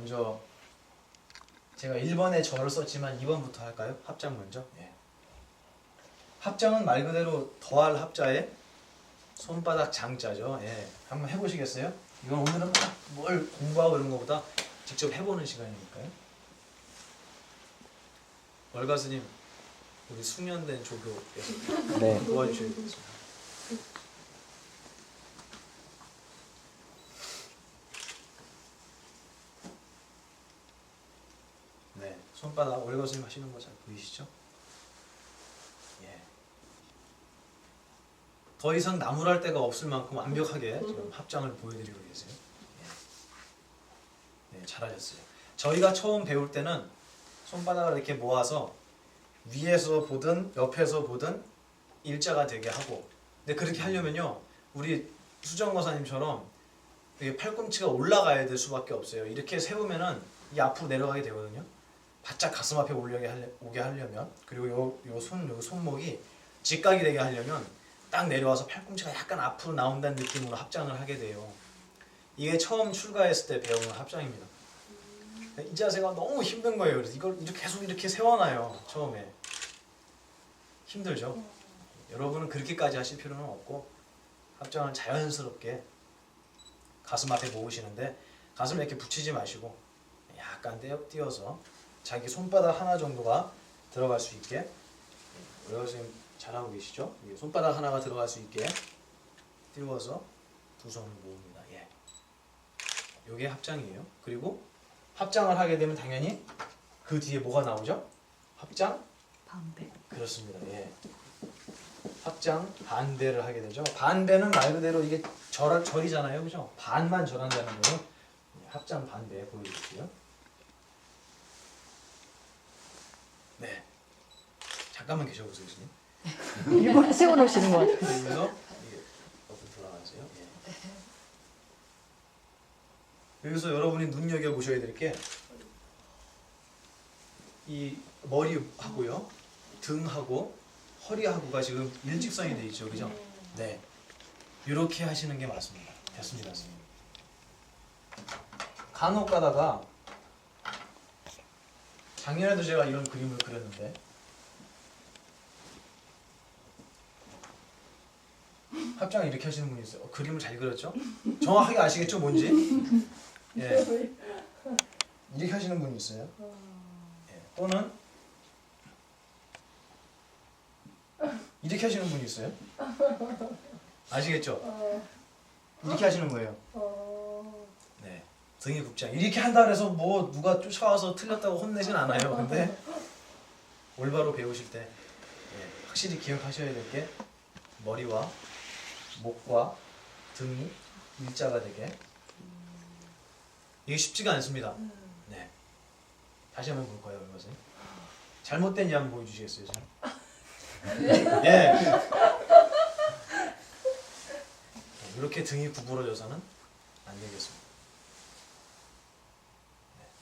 먼저 제가 1번에 저를 썼지만 2번부터 할까요? 합장 먼저. 예. 합장은 말 그대로 더할 합자에 손바닥 장자죠. 예. 한번 해보시겠어요? 이건 오늘은 막 뭘 공부하고 이런 것보다 직접 해보는 시간이니까요. 월가스님, 우리 숙련된 조교께서 네. 도와주셔야 되겠습니다. 네, 손바닥 월가스님 하시는 거 잘 보이시죠? 예. 더 이상 나무랄 데가 없을 만큼 완벽하게 지금 합장을 보여드리고 계세요. 예. 네, 잘하셨어요. 저희가 처음 배울 때는 손바닥을 이렇게 모아서 위에서 보든 옆에서 보든 일자가 되게 하고, 근데 그렇게 하려면요 우리 수정거사님처럼 이게 팔꿈치가 올라가야 될 수밖에 없어요. 이렇게 세우면은 이 앞으로 내려가게 되거든요. 바짝 가슴 앞에 오게 하려면, 그리고 요 손목이 직각이 되게 하려면 딱 내려와서 팔꿈치가 약간 앞으로 나온다는 느낌으로 합장을 하게 돼요. 이게 처음 출가했을 때 배우는 합장입니다. 이 자세가 너무 힘든 거예요. 그래서 이걸 이렇게 계속 이렇게 세워놔요. 처음에 힘들죠. 여러분은 그렇게까지 하실 필요는 없고 합장을 자연스럽게 가슴 앞에 모으시는데, 가슴에 이렇게 붙이지 마시고 약간 띄어서 자기 손바닥 하나 정도가 들어갈 수 있게, 선생님 잘하고 계시죠? 손바닥 하나가 들어갈 수 있게 띄워서 두 손을 모읍니다. 예. 요게 합장이에요. 그리고 합장을 하게 되면 당연히 그 뒤에 뭐가 나오죠? 합장? 반배. 그렇습니다. 예. 합장 반배를 하게 되죠. 반배는 말 그대로 이게 절이잖아요. 그죠? 반만 절한다는 거는 합장 반배 보여드릴게요. 네. 잠깐만 계셔보세요, 교수님. 일부러 세워놓으시는 것 같아요. 그래서 이게 옆으로 돌아가세요. 예. 여기서 여러분이 눈여겨보셔야 될 게 이 머리하고요, 등하고 허리하고가 지금 일직선이 돼 있죠, 그죠? 네. 이렇게 하시는 게 맞습니다. 됐습니다, 선생님. 간혹 가다가 작년에도 제가 이런 그림을 그렸는데 합장을 이렇게 하시는 분이 있어요. 그림을 잘 그렸죠? 정확하게 아시겠죠, 뭔지? 예. 이렇게 하시는 분이 있어요. 예. 또는 이렇게 하시는 분이 있어요. 아시겠죠? 이렇게 하시는 거예요. 네. 등이 굽지 않아요. 이렇게 한다 그래서 뭐 누가 쫓아와서 틀렸다고 혼내진 않아요. 근데 올바로 배우실 때 확실히 기억하셔야 될 게 머리와 목과 등이 일자가 되게, 이게 쉽지가 않습니다. 네. 다시 한번 볼까요, 선생님? 잘못된 양 보여주시겠어요, 잘? 예. 이렇게 등이 구부러져서는 안 되겠습니다.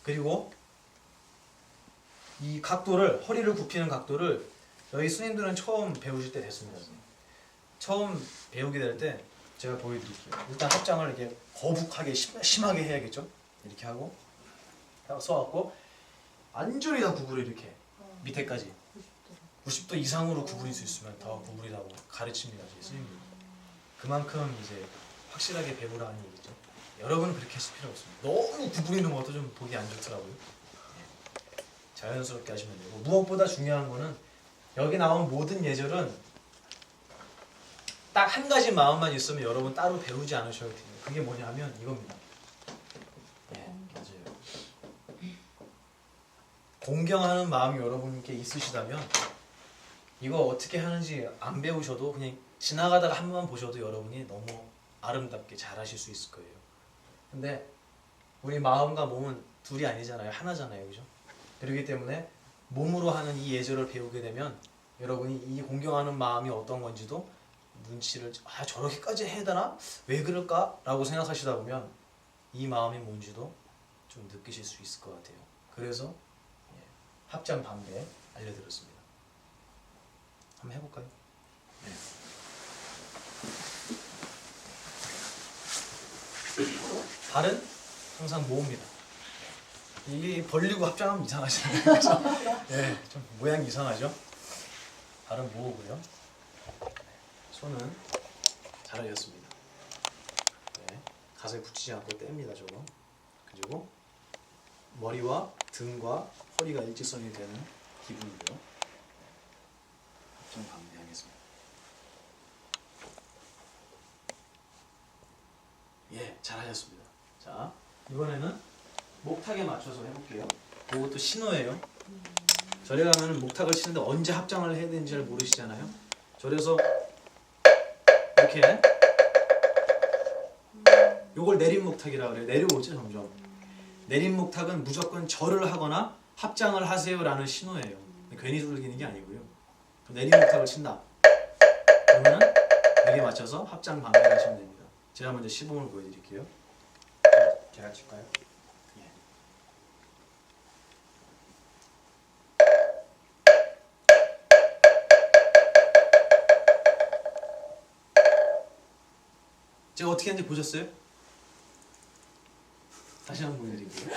그리고 이 각도를, 허리를 굽히는 각도를 저희 스님들은 처음 배우실 때 됐습니다. 선생님. 처음 배우게 될 때 제가 보여드릴게요. 일단 합장을 이렇게 거북하게 심하게 해야겠죠. 이렇게 하고 써갖고 완전히 다 구부려, 이렇게 밑에까지 90도 이상으로 구부릴 수 있으면 더 구부리라고 가르칩니다, 저희 스님들. 그만큼 이제 확실하게 배우라는 얘기죠. 여러분은 그렇게 하실 필요 없습니다. 너무 구부리는 것도 좀 보기 안 좋더라고요. 예. 자연스럽게 하시면 되고, 무엇보다 중요한 거는 여기 나온 모든 예절은 딱 한 가지 마음만 있으면 여러분 따로 배우지 않으셔도 돼요. 그게 뭐냐면 이겁니다. 예, 맞아요. 공경하는 마음이 여러분께 있으시다면 이거 어떻게 하는지 안 배우셔도 그냥 지나가다가 한 번만 보셔도 여러분이 너무 아름답게 잘 하실 수 있을 거예요. 근데 우리 마음과 몸은 둘이 아니잖아요. 하나잖아요. 그죠? 그렇기 때문에 몸으로 하는 이 예절을 배우게 되면 여러분이 이 공경하는 마음이 어떤 건지도 눈치를, 저렇게까지 해야 되나? 왜 그럴까? 라고 생각하시다 보면 이 마음이 뭔지도 좀 느끼실 수 있을 것 같아요. 그래서 합장 반배 알려드렸습니다. 한번 해볼까요? 네. 발은 항상 모읍니다. 이게 벌리고 합장하면 이상하시네요. 그래서 네, 좀 모양이 이상하죠. 발은 모으고요. 손은 잘 알렸습니다. 네, 가슴에 붙이지 않고 뗍니다. 저거. 그리고 머리와 등과 허리가 일직선이 되는 기분이고요. 합장 방해하겠습니다. 예, 잘하셨습니다. 자, 이번에는 목탁에 맞춰서 해볼게요. 이것도 신호예요. 절에 가면 목탁을 치는데 언제 합장을 해야 되는지 잘 모르시잖아요. 절에서 이렇게 요걸 내린 목탁이라고 그래요. 내려오죠 점점. 내린 목탁은 무조건 절을 하거나 합장을 하세요라는 신호예요. 괜히 두들기는 게 아니고요. 내린 목탁을 친다. 그러면은 여기에 맞춰서 합장 방해를 하시면 됩니다. 제가 먼저 시범을 보여드릴게요. 제가 칠까요? 예. 제가 어떻게 하는지 보셨어요? 다시 한번 보여드릴게요.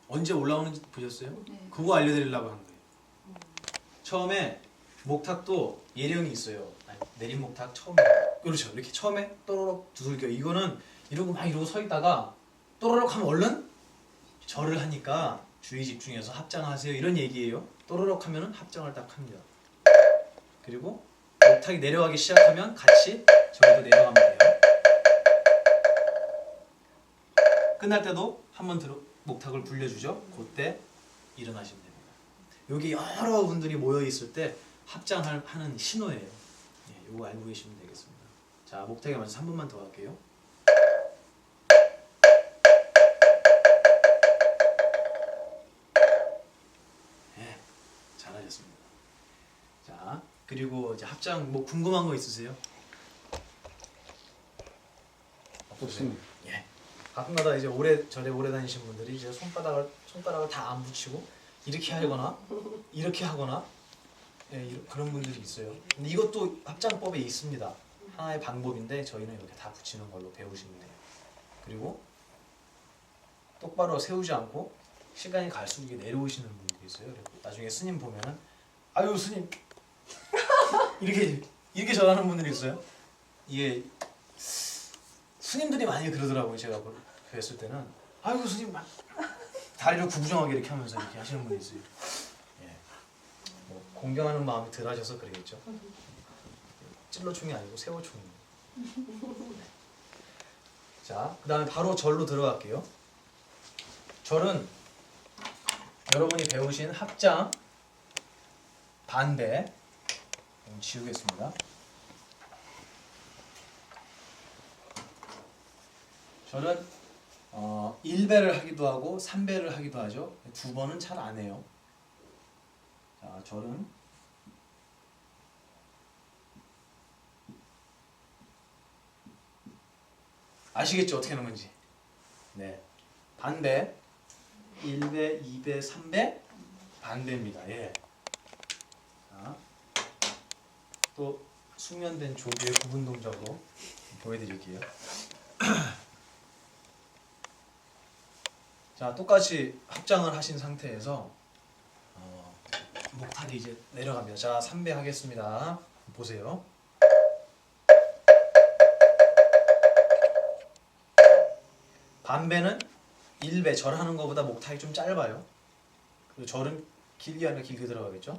언제 올라오는지 보셨어요? 네. 그거 알려드리려고 한 거예요. 처음에 목탁도 예령이 있어요. 아니, 내린 목탁 처음에 그렇죠. 이렇게 처음에 또로록 두들겨. 이거는 이러고 막 이러고 서 있다가 또로록 하면 얼른 절을 하니까 주의 집중해서 합장하세요 이런 얘기예요. 또로록 하면은 합장을 딱 합니다. 그리고 목탁이 내려가기 시작하면 같이 절도 내려가면 돼요. 끝날 때도 한번 목탁을 굴려주죠. 그때 일어나시면 됩니다. 여기 여러 분들이 모여 있을 때 합장하는 신호예요. 예, 이거 알고 계시면 되겠습니다. 자, 목탁에 맞춰서 한 번만 더 할게요. 예, 잘하셨습니다. 자, 그리고 이제 합장 뭐 궁금한 거 있으세요? 없습니다. 예. 가끔가다 이제 절에 오래 다니신 분들이 이제 손가락을 다 안 붙이고 이렇게 하거나 이렇게 하거나 예, 그런 분들이 있어요. 근데 이것도 합장법에 있습니다. 하나의 방법인데 저희는 이렇게 다 붙이는 걸로 배우시면 돼요. 그리고 똑바로 세우지 않고 시간이 갈수록 이게 내려오시는 분들이 있어요. 그리고 나중에 스님 보면은 아유 스님 이렇게 절하는 분들이 있어요. 이게 스님들이 많이 그러더라고요. 제가 뵀을 때는 아이고 스님 막 다리를 구부정하게 이렇게 하면서 이렇게 하시는 분이 있어요. 예. 뭐 공경하는 마음이 덜하셔서 그러겠죠. 찔러총이 아니고 세워총입니다. 자, 그 다음에 바로 절로 들어갈게요. 절은 여러분이 배우신 합장, 반배 지우겠습니다. 절은 1배를 하기도 하고 3배를 하기도 하죠. 2번은 잘 안 해요. 자, 절은 아시겠죠? 어떻게 하는 건지. 네. 반배 1배, 2배, 3배 반배입니다. 예. 자, 또 숙련된 조교의 구분 동작으로 보여드릴게요. 자, 똑같이 합장을 하신 상태에서 목탁이 이제 내려갑니다. 자, 3배 하겠습니다. 보세요. 반배는 1배 절하는 것보다 목탁이 좀 짧아요. 그리고 절은 길게 하면 길게 들어가겠죠.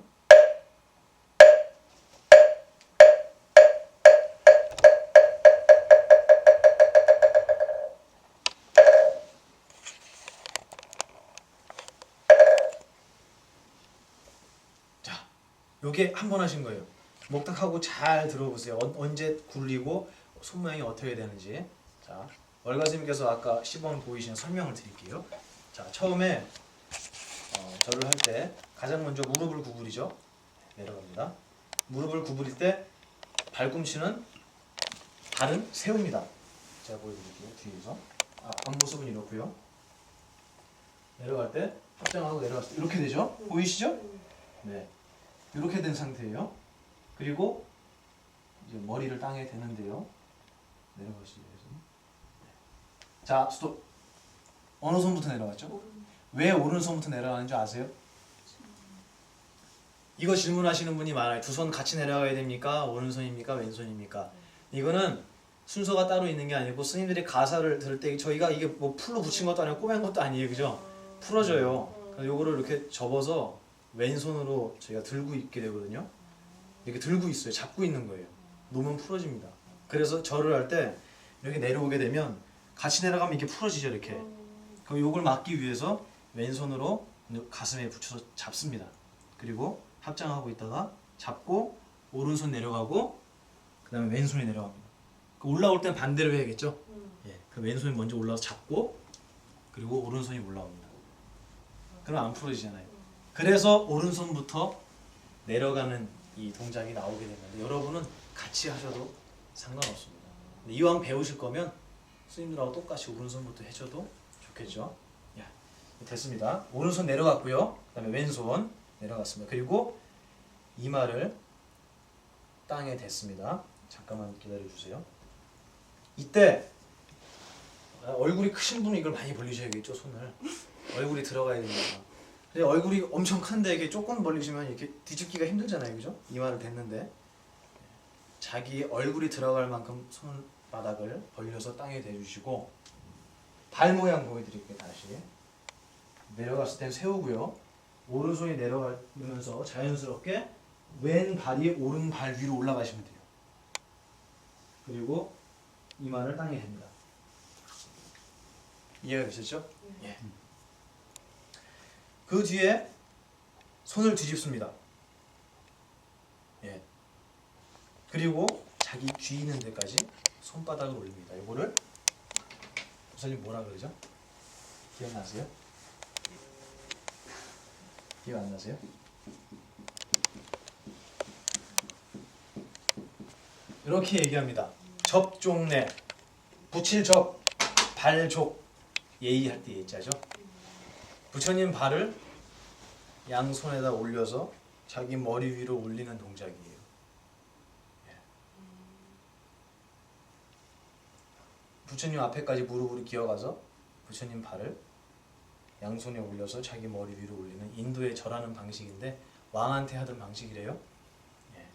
자, 요게 한 번 하신 거예요. 목탁하고 잘 들어보세요. 언제 굴리고 손 모양이 어떻게 되는지. 자, 월가스님께서 아까 시범 보이신 설명을 드릴게요. 자, 처음에 절을 할 때 가장 먼저 무릎을 구부리죠. 내려갑니다. 무릎을 구부릴 때 발꿈치는 발은 세웁니다. 제가 보여드릴게요. 뒤에서 앞모습은 이렇고요. 내려갈 때 합장하고 내려갔을 때 이렇게 되죠. 보이시죠? 네, 이렇게 된 상태예요. 그리고 이제 머리를 땅에 대는데요. 내려가시죠. 자, 스톱. 어느 손부터 내려갔죠? 왜 오른손부터 내려가는 줄 아세요? 이거 질문하시는 분이 많아요. 두 손 같이 내려가야 됩니까? 오른손입니까? 왼손입니까? 이거는 순서가 따로 있는 게 아니고 스님들이 가사를 들을 때 저희가 이게 뭐 풀로 붙인 것도 아니고 꼬맨 것도 아니에요. 그죠? 풀어져요. 그래서 요거를 이렇게 접어서 왼손으로 저희가 들고 있게 되거든요. 이렇게 들고 있어요. 잡고 있는 거예요. 놓으면 풀어집니다. 그래서 절을 할 때 이렇게 내려오게 되면 같이 내려가면 이렇게 풀어지죠. 이렇게. 그럼 요걸 막기 위해서 왼손으로 가슴에 붙여서 잡습니다. 그리고 합장하고 있다가 잡고 오른손 내려가고 그 다음에 왼손이 내려갑니다. 올라올 땐 반대로 해야겠죠? 예, 그 왼손이 먼저 올라와서 잡고 그리고 오른손이 올라옵니다. 그럼 안 풀어지잖아요. 그래서 오른손부터 내려가는 이 동작이 나오게 되는데 여러분은 같이 하셔도 상관없습니다. 이왕 배우실 거면 스님들하고 똑같이 오른손부터 해줘도 좋겠죠? 야, 됐습니다. 오른손 내려갔고요. 그 다음에 왼손 내려갔습니다. 그리고 이마를 땅에 댔습니다. 잠깐만 기다려주세요. 이때 얼굴이 크신 분은 이걸 많이 벌리셔야겠죠, 손을. 얼굴이 들어가야 됩니다. 근데 얼굴이 엄청 큰데 이게 조금 벌리시면 이렇게 뒤집기가 힘들잖아요, 그죠? 이마를 댔는데 자기 얼굴이 들어갈 만큼 손바닥을 벌려서 땅에 대주시고 발 모양 보여드릴게요. 다시 내려갔을 땐 세우고요. 오른손이 내려가면서 자연스럽게 왼 발이 오른 발 위로 올라가시면 돼요. 그리고 이마를 땅에 댑니다. 이해가 되셨죠? 예. 그 뒤에 손을 뒤집습니다. 예. 그리고 자기 귀 있는 데까지 손바닥을 올립니다. 이거를 선생님 뭐라 그러죠? 기억나세요? 기억 안 나세요? 이렇게 얘기합니다. 접종내, 붙일 접, 발족, 예의할 때 예자죠. 부처님 발을 양손에다 올려서 자기 머리 위로 올리는 동작이에요. 예. 부처님 앞에까지 무릎으로 기어가서 부처님 발을 양손에 올려서 자기 머리 위로 올리는 인도의 절하는 방식인데 왕한테 하던 방식이래요. 예.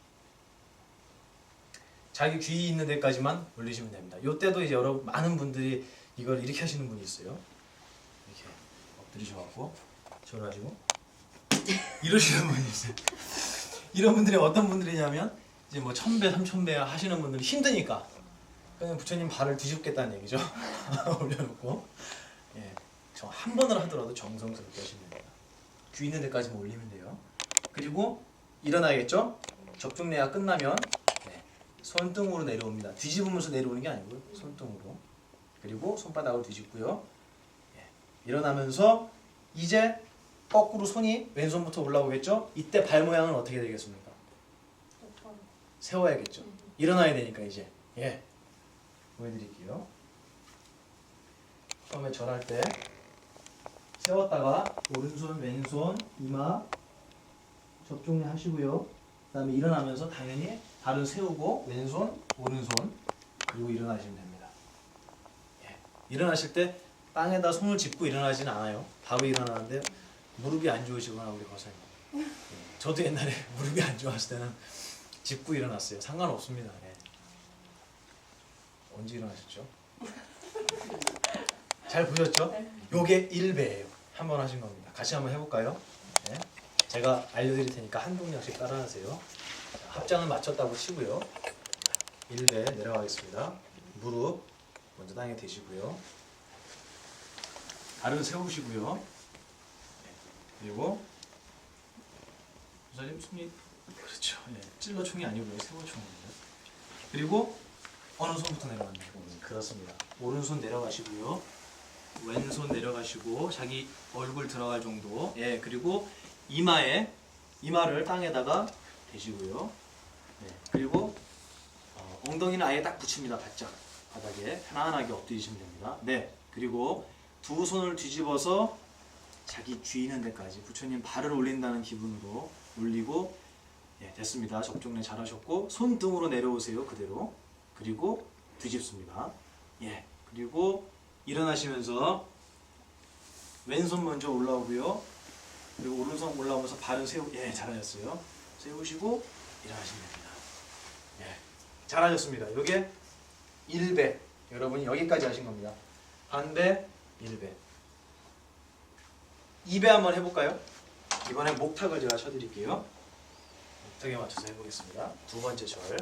자기 귀 있는 데까지만 올리시면 됩니다. 이때도 이제 여러분 많은 분들이 이걸 이렇게 하시는 분이 있어요. 이렇게 엎드리셔갖고 절하시고 이러시는 분이 있어요. 이런 분들이 어떤 분들이냐면 이제 뭐 1000배, 3000배 하시는 분들이 힘드니까 그냥 부처님 발을 뒤집겠다는 얘기죠. 올려놓고 예. 저 한 번을 하더라도 정성스럽게 하시면 됩니다. 귀 있는 데까지만 올리면 돼요. 그리고 일어나겠죠? 접종내가 끝나면 네. 손등으로 내려옵니다. 뒤집으면서 내려오는 게 아니고요. 손등으로. 그리고 손바닥으로 뒤집고요. 예. 일어나면서 이제 거꾸로 손이 왼손부터 올라오겠죠? 이때 발 모양은 어떻게 되겠습니까? 세워야겠죠. 일어나야 되니까 이제. 예. 보여드릴게요. 처음에 절할 때 세웠다가 오른손, 왼손, 이마 접종내 하시고요. 그 다음에 일어나면서 당연히 발을 세우고 왼손, 오른손 그리고 일어나시면 됩니다. 예. 일어나실 때 땅에다 손을 짚고 일어나지는 않아요. 바로 일어나는데 무릎이 안 좋으시거나 우리 거사님. 예. 저도 옛날에 무릎이 안 좋았을 때는 짚고 일어났어요. 상관없습니다. 예. 언제 일어나셨죠? 잘 보셨죠? 요게 1배예요. 한 번 하신 겁니다. 같이 한번 해볼까요? 네. 제가 알려드릴 테니까 한 동작씩 따라하세요. 자, 합장을 맞췄다고 치고요. 1배 내려가겠습니다. 무릎 먼저 땅에 대시고요. 발을 세우시고요. 네. 그리고 선생님 손이 그렇죠. 네. 찔러총이 아니고요. 세워총입니다. 그리고 어느 손부터 내려가나요? 그렇습니다. 오른손 내려가시고요. 왼손 내려가시고 자기 얼굴 들어갈 정도. 예, 그리고 이마를 땅에다가 대시고요. 네, 그리고 엉덩이는 아예 딱 붙입니다. 바짝 바닥에 편안하게 엎드리시면 됩니다. 네, 그리고 두 손을 뒤집어서 자기 귀 있는 데까지 부처님 발을 올린다는 기분으로 올리고 예, 됐습니다. 접종네 잘하셨고 손등으로 내려오세요. 그대로. 그리고 뒤집습니다. 예, 그리고 일어나시면서 왼손 먼저 올라오고요. 그리고 오른손 올라오면서 발은 예, 잘하셨어요. 세우시고 일어나시면 됩니다. 예, 잘하셨습니다. 이게 1배. 여러분이 여기까지 하신 겁니다. 반배, 1배. 2배 한번 해볼까요? 이번에 목탁을 제가 쳐드릴게요. 목탁에 맞춰서 해보겠습니다. 두 번째 절.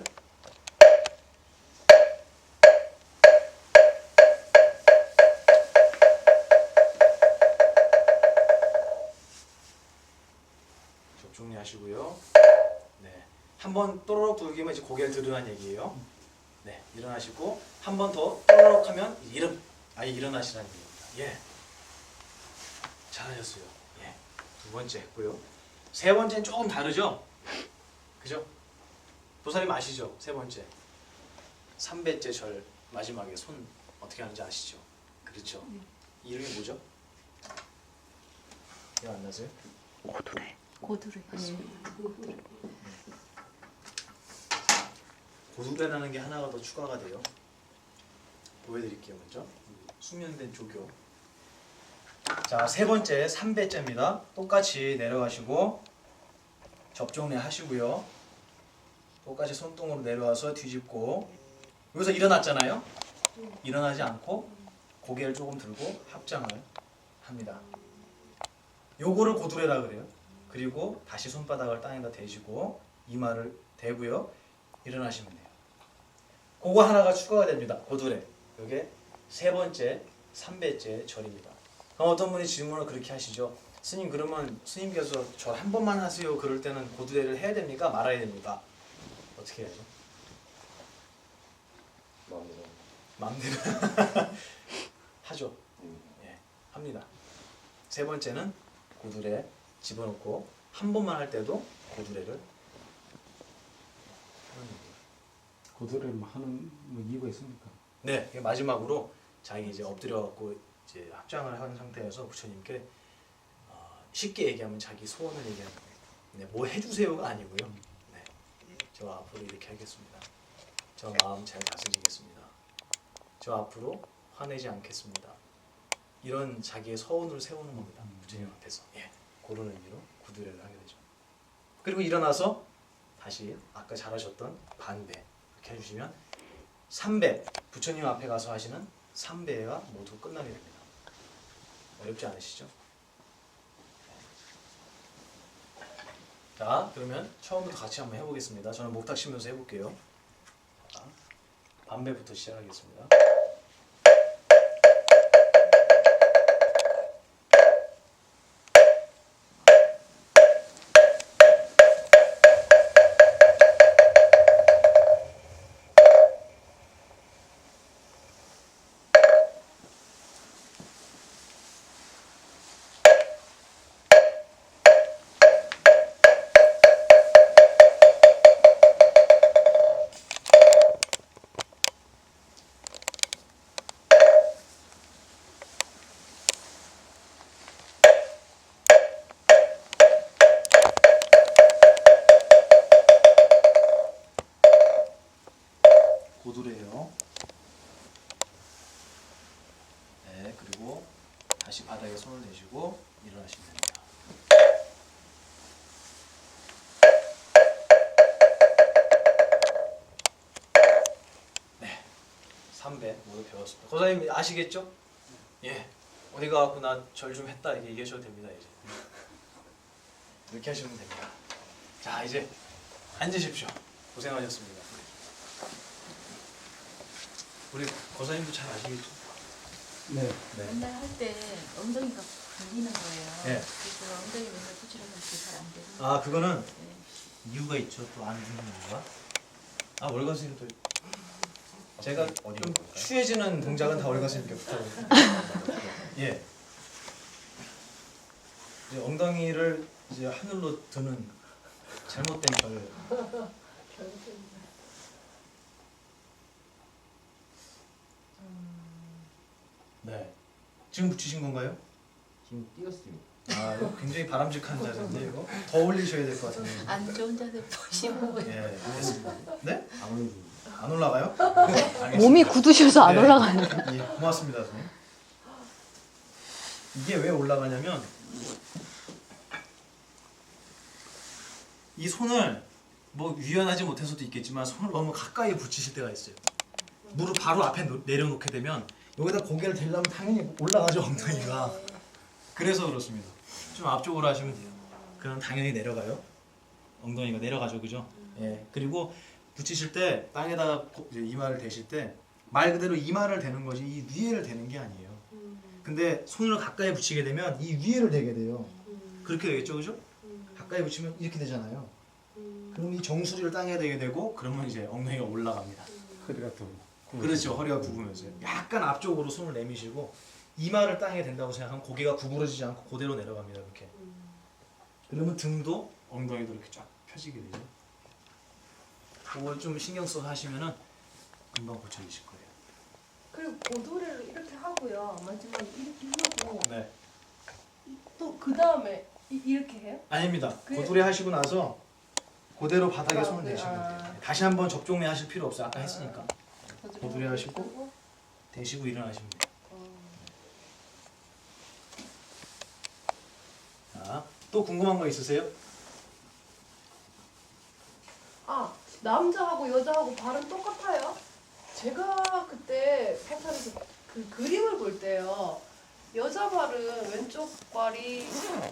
정리하시고요. 네, 한번 또로록 불기면 이제 고개를 들으라는 얘기예요. 네, 일어나시고 한 번 더 또로록 하면 아예 일어나시라는 얘기입니다. 예, 잘하셨어요. 예, 두 번째 했고요. 세 번째는 조금 다르죠? 그죠? 도사님 아시죠? 세 번째 3배째 절 마지막에 손 어떻게 하는지 아시죠? 그렇죠? 이름이 뭐죠? 기억 안 나세요? 고두를 고두배라는 게 하나가 더 추가가 돼요. 보여드릴게요. 먼저 수면된 조교. 자, 세 번째 3배째입니다. 똑같이 내려가시고 접종내 하시고요. 똑같이 손등으로 내려와서 뒤집고 여기서 일어났잖아요. 일어나지 않고 고개를 조금 들고 합장을 합니다. 요거를 고두레라 그래요. 그리고 다시 손바닥을 땅에다 대시고 이마를 대고요. 일어나시면 돼요. 그거 하나가 추가가 됩니다. 고두레. 이게 세 번째, 3배째 절입니다. 그럼 어떤 분이 질문을 그렇게 하시죠. 스님 그러면 스님께서 절 한 번만 하세요. 그럴 때는 고두레를 해야 됩니까? 말아야 됩니까? 어떻게 해야죠? 마음대로 하죠. 예, 합니다. 세 번째는 고두레 집어넣고 한 번만 할 때도 고두레를 하는 거예요. 고두레를 하는 뭐 이유가 있습니까? 네, 이게 마지막으로 자기 이제 엎드려 갖고 이제 합장을 한 상태에서 부처님께 쉽게 얘기하면 자기 소원을 얘기하는 거예요. 네, 뭐 해주세요가 아니고요. 네, 저 앞으로 이렇게 하겠습니다. 저 마음 잘 다스리겠습니다. 저 앞으로 화내지 않겠습니다. 이런 자기의 서원을 세우는 겁니다. 부처님 앞에서. 예, 그런 의미로 구두례를 하게 되죠. 그리고 일어나서 다시 아까 잘하셨던 반배 이렇게 해주시면 3배 부처님 앞에 가서 하시는 3배가 모두 끝나게 됩니다. 어렵지 않으시죠? 자, 그러면 처음부터 같이 한번 해보겠습니다. 저는 목탁 치면서 해볼게요. 자, 반배부터 시작하겠습니다. 고두래요. 네, 그리고 다시 바닥에 손을 내시고 일어나시면 됩니다. 네, 3배 모두 배웠습니다. 고사님 아시겠죠? 예, 어디 가고 나 절 좀 했다 이렇게 얘기하셔도 됩니다. 이제 이렇게 하시면 됩니다. 자, 이제 앉으십시오. 고생하셨습니다. 우리 고사님도 잘 아시겠죠? 네. 네. 맨날 할 때 엉덩이가 걸리는 거예요. 네. 그래서 엉덩이 맨날 붙이려고 하는데 잘안 되고. 아, 그거는 네. 이유가 있죠. 또 안 주는 이유가. 아, 월가스님 또 제가 좀 취해지는 동작은 다 월가스님께 부탁을. 예. 이제 엉덩이를 이제 하늘로 드는 잘못된 절. 네. 지금 붙이신 건가요? 지금 띄었습니다. 아, 이거 굉장히 바람직한 자세인데 이거 더 올리셔야 될 것 같은데. 안 좋은 자세 보시고 예, 됐습니다. 네? 안 올라가요? 알겠습니다. 몸이 굳으셔서 안 네. 올라가는. 예, 고맙습니다, 선생님. 이게 왜 올라가냐면 이 손을 뭐 유연하지 못해서도 있겠지만 손을 너무 가까이 붙이실 때가 있어요. 무릎 바로 앞에 내려놓게 되면 여기다 고개를 대려면 당연히 올라가죠, 엉덩이가. 그래서 그렇습니다. 좀 앞쪽으로 하시면 돼요. 그럼 당연히 내려가요. 엉덩이가 내려가죠, 그죠? 예. 그리고 붙이실 때 땅에다가 이제 이마를 대실 때 말 그대로 이마를 대는 거지 이 위에를 대는 게 아니에요. 근데 손을 가까이 붙이게 되면 이 위에를 대게 돼요. 그렇게 되겠죠, 그죠? 가까이 붙이면 이렇게 되잖아요. 그럼 이 정수리를 땅에 대게 되고 그러면 이제 엉덩이가 올라갑니다. 허리가 더 그렇죠. 허리가 굽으면서요. 약간 앞쪽으로 손을 내미시고 이마를 땅에 댄다고 생각하면 고개가 구부러지지 않고 그대로 내려갑니다. 이렇게. 그러면 등도 엉덩이도 이렇게 쫙 펴지게 되죠. 그걸 좀 신경 써서 하시면은 금방 고쳐지실 거예요. 그리고 고도래를 이렇게 하고요. 마지막에 이렇게 하고 네. 또 그 다음에 이렇게 해요? 아닙니다. 그- 고두리 하시고 나서 그대로 바닥에 손을 네, 대시면 아. 돼요. 다시 한번 접종례 하실 필요 없어요. 아까 했으니까. 고두리 하시고 대시고 일어나시면 돼요. 자, 또 궁금한 거 있으세요? 아, 남자하고 여자하고 발은 똑같아요? 제가 그때 사찰에서 그 그림을 볼 때요. 여자 발은 왼쪽 발이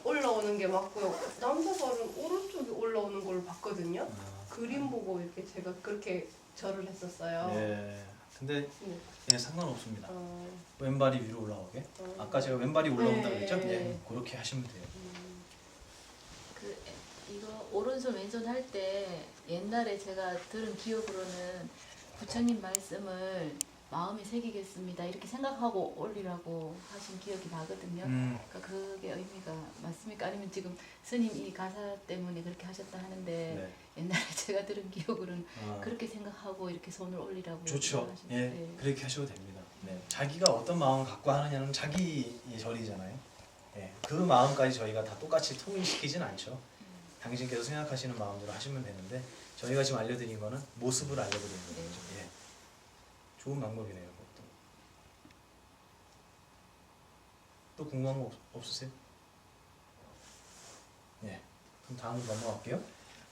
올라오는 게 맞고요. 남자 발은 오른쪽이 올라오는 걸 봤거든요. 그림 보고 이렇게 제가 그렇게 절을 했었어요. 네. 근데 네. 예, 상관없습니다. 어, 왼발이 위로 올라오게. 어. 아까 제가 왼발이 올라온다 네, 그랬죠? 네. 예, 그렇게 하시면 돼요. 그 이거 오른손 왼손 할 때 옛날에 제가 들은 기억으로는 부처님 말씀을 마음에 새기겠습니다 이렇게 생각하고 올리라고 하신 기억이 나거든요. 그러니까 그게 의미가 맞습니까? 아니면 지금 스님 이 가사 때문에 그렇게 하셨다 하는데 네. 옛날에 제가 들은 기억으로는 아, 그렇게 생각하고 이렇게 손을 올리라고 좋죠. 하셨어요. 예, 네. 그렇게 하셔도 됩니다. 네. 자기가 어떤 마음 갖고 하느냐는 자기 절이잖아요. 예, 그 마음까지 저희가 다 똑같이 통일시키진 않죠. 당신께서 생각하시는 마음대로 하시면 되는데 저희가 지금 알려드린 거는 모습을 알려드리는 거죠. 예. 좋은 방법이네요. 그것도. 또 궁금한 거 없으세요? 네. 그럼 다음으로 넘어갈게요.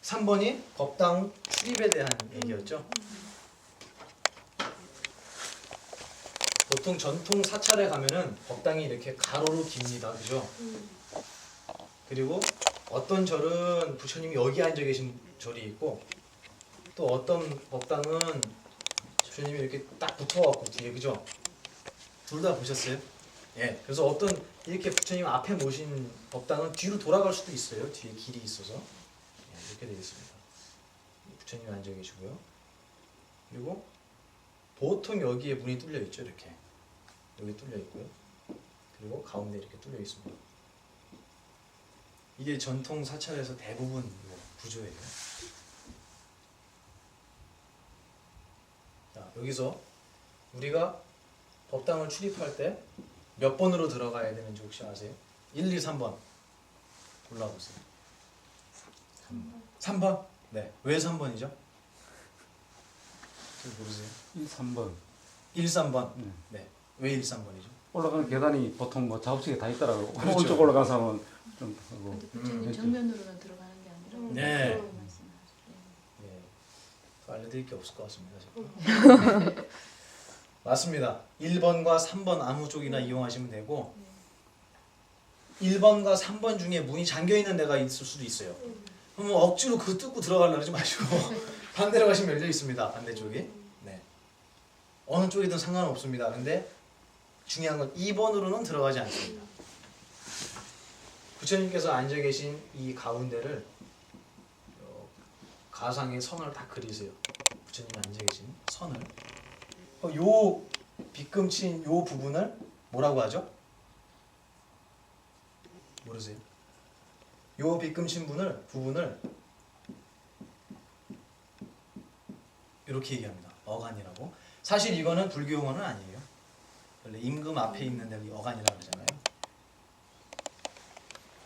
3번이 법당 출입에 대한 얘기였죠. 보통 전통 사찰에 가면은 법당이 이렇게 가로로 깁니다. 그죠? 그리고 어떤 절은 부처님이 여기 앉아 계신 절이 있고 또 어떤 법당은 부처님이 이렇게 딱 붙어갖고 뒤에 그죠? 둘 다 보셨어요? 예. 그래서 어떤 이렇게 부처님 앞에 모신 법당은 뒤로 돌아갈 수도 있어요. 뒤에 길이 있어서 예, 이렇게 되어 있습니다. 부처님이 앉아 계시고요. 그리고 보통 여기에 문이 뚫려 있죠. 이렇게 여기 뚫려 있고요. 그리고 가운데 이렇게 뚫려 있습니다. 이게 전통 사찰에서 대부분 구조예요. 자, 여기서 우리가 법당을 출입할 때 몇 번으로 들어가야 되는지 혹시 아세요? 1, 2, 3번 골라보세요. 3번? 네. 왜 3번이죠? 잘 모르세요? 1, 3번 1, 3번. 네. 네. 왜 1, 3번이죠? 올라가는 계단이 보통 뭐 작업실에 다 있더라고요. 그렇죠. 오른쪽 올라간 사람은 좀 하고 근데 부처님 왼쪽. 정면으로는 들어가는 게 아니라 네. 그렇게 말씀하셨어요. 예. 더 알려드릴 게 없을 것 같습니다. 제가. 맞습니다. 1번과 3번 아무 쪽이나 이용하시면 되고 1번과 3번 중에 문이 잠겨있는 데가 있을 수도 있어요. 그럼 억지로 그거 뚫고 들어가려고 하지 마시고 반대로 가시면 열려 있습니다. 반대쪽이. 네. 어느 쪽이든 상관없습니다. 근데 중요한 건 2번으로는 들어가지 않습니다. 부처님께서 앉아 계신 이 가운데를 가상의 선을 다 그리세요. 부처님이 앉아 계신 선을. 요 빗금친 요 부분을 뭐라고 하죠? 모르세요? 요 빗금친 부분을 이렇게 얘기합니다. 어간이라고. 사실 이거는 불교 용어는 아니에요. 원래 임금 앞에 있는 데가 어간이라고 그러잖아요.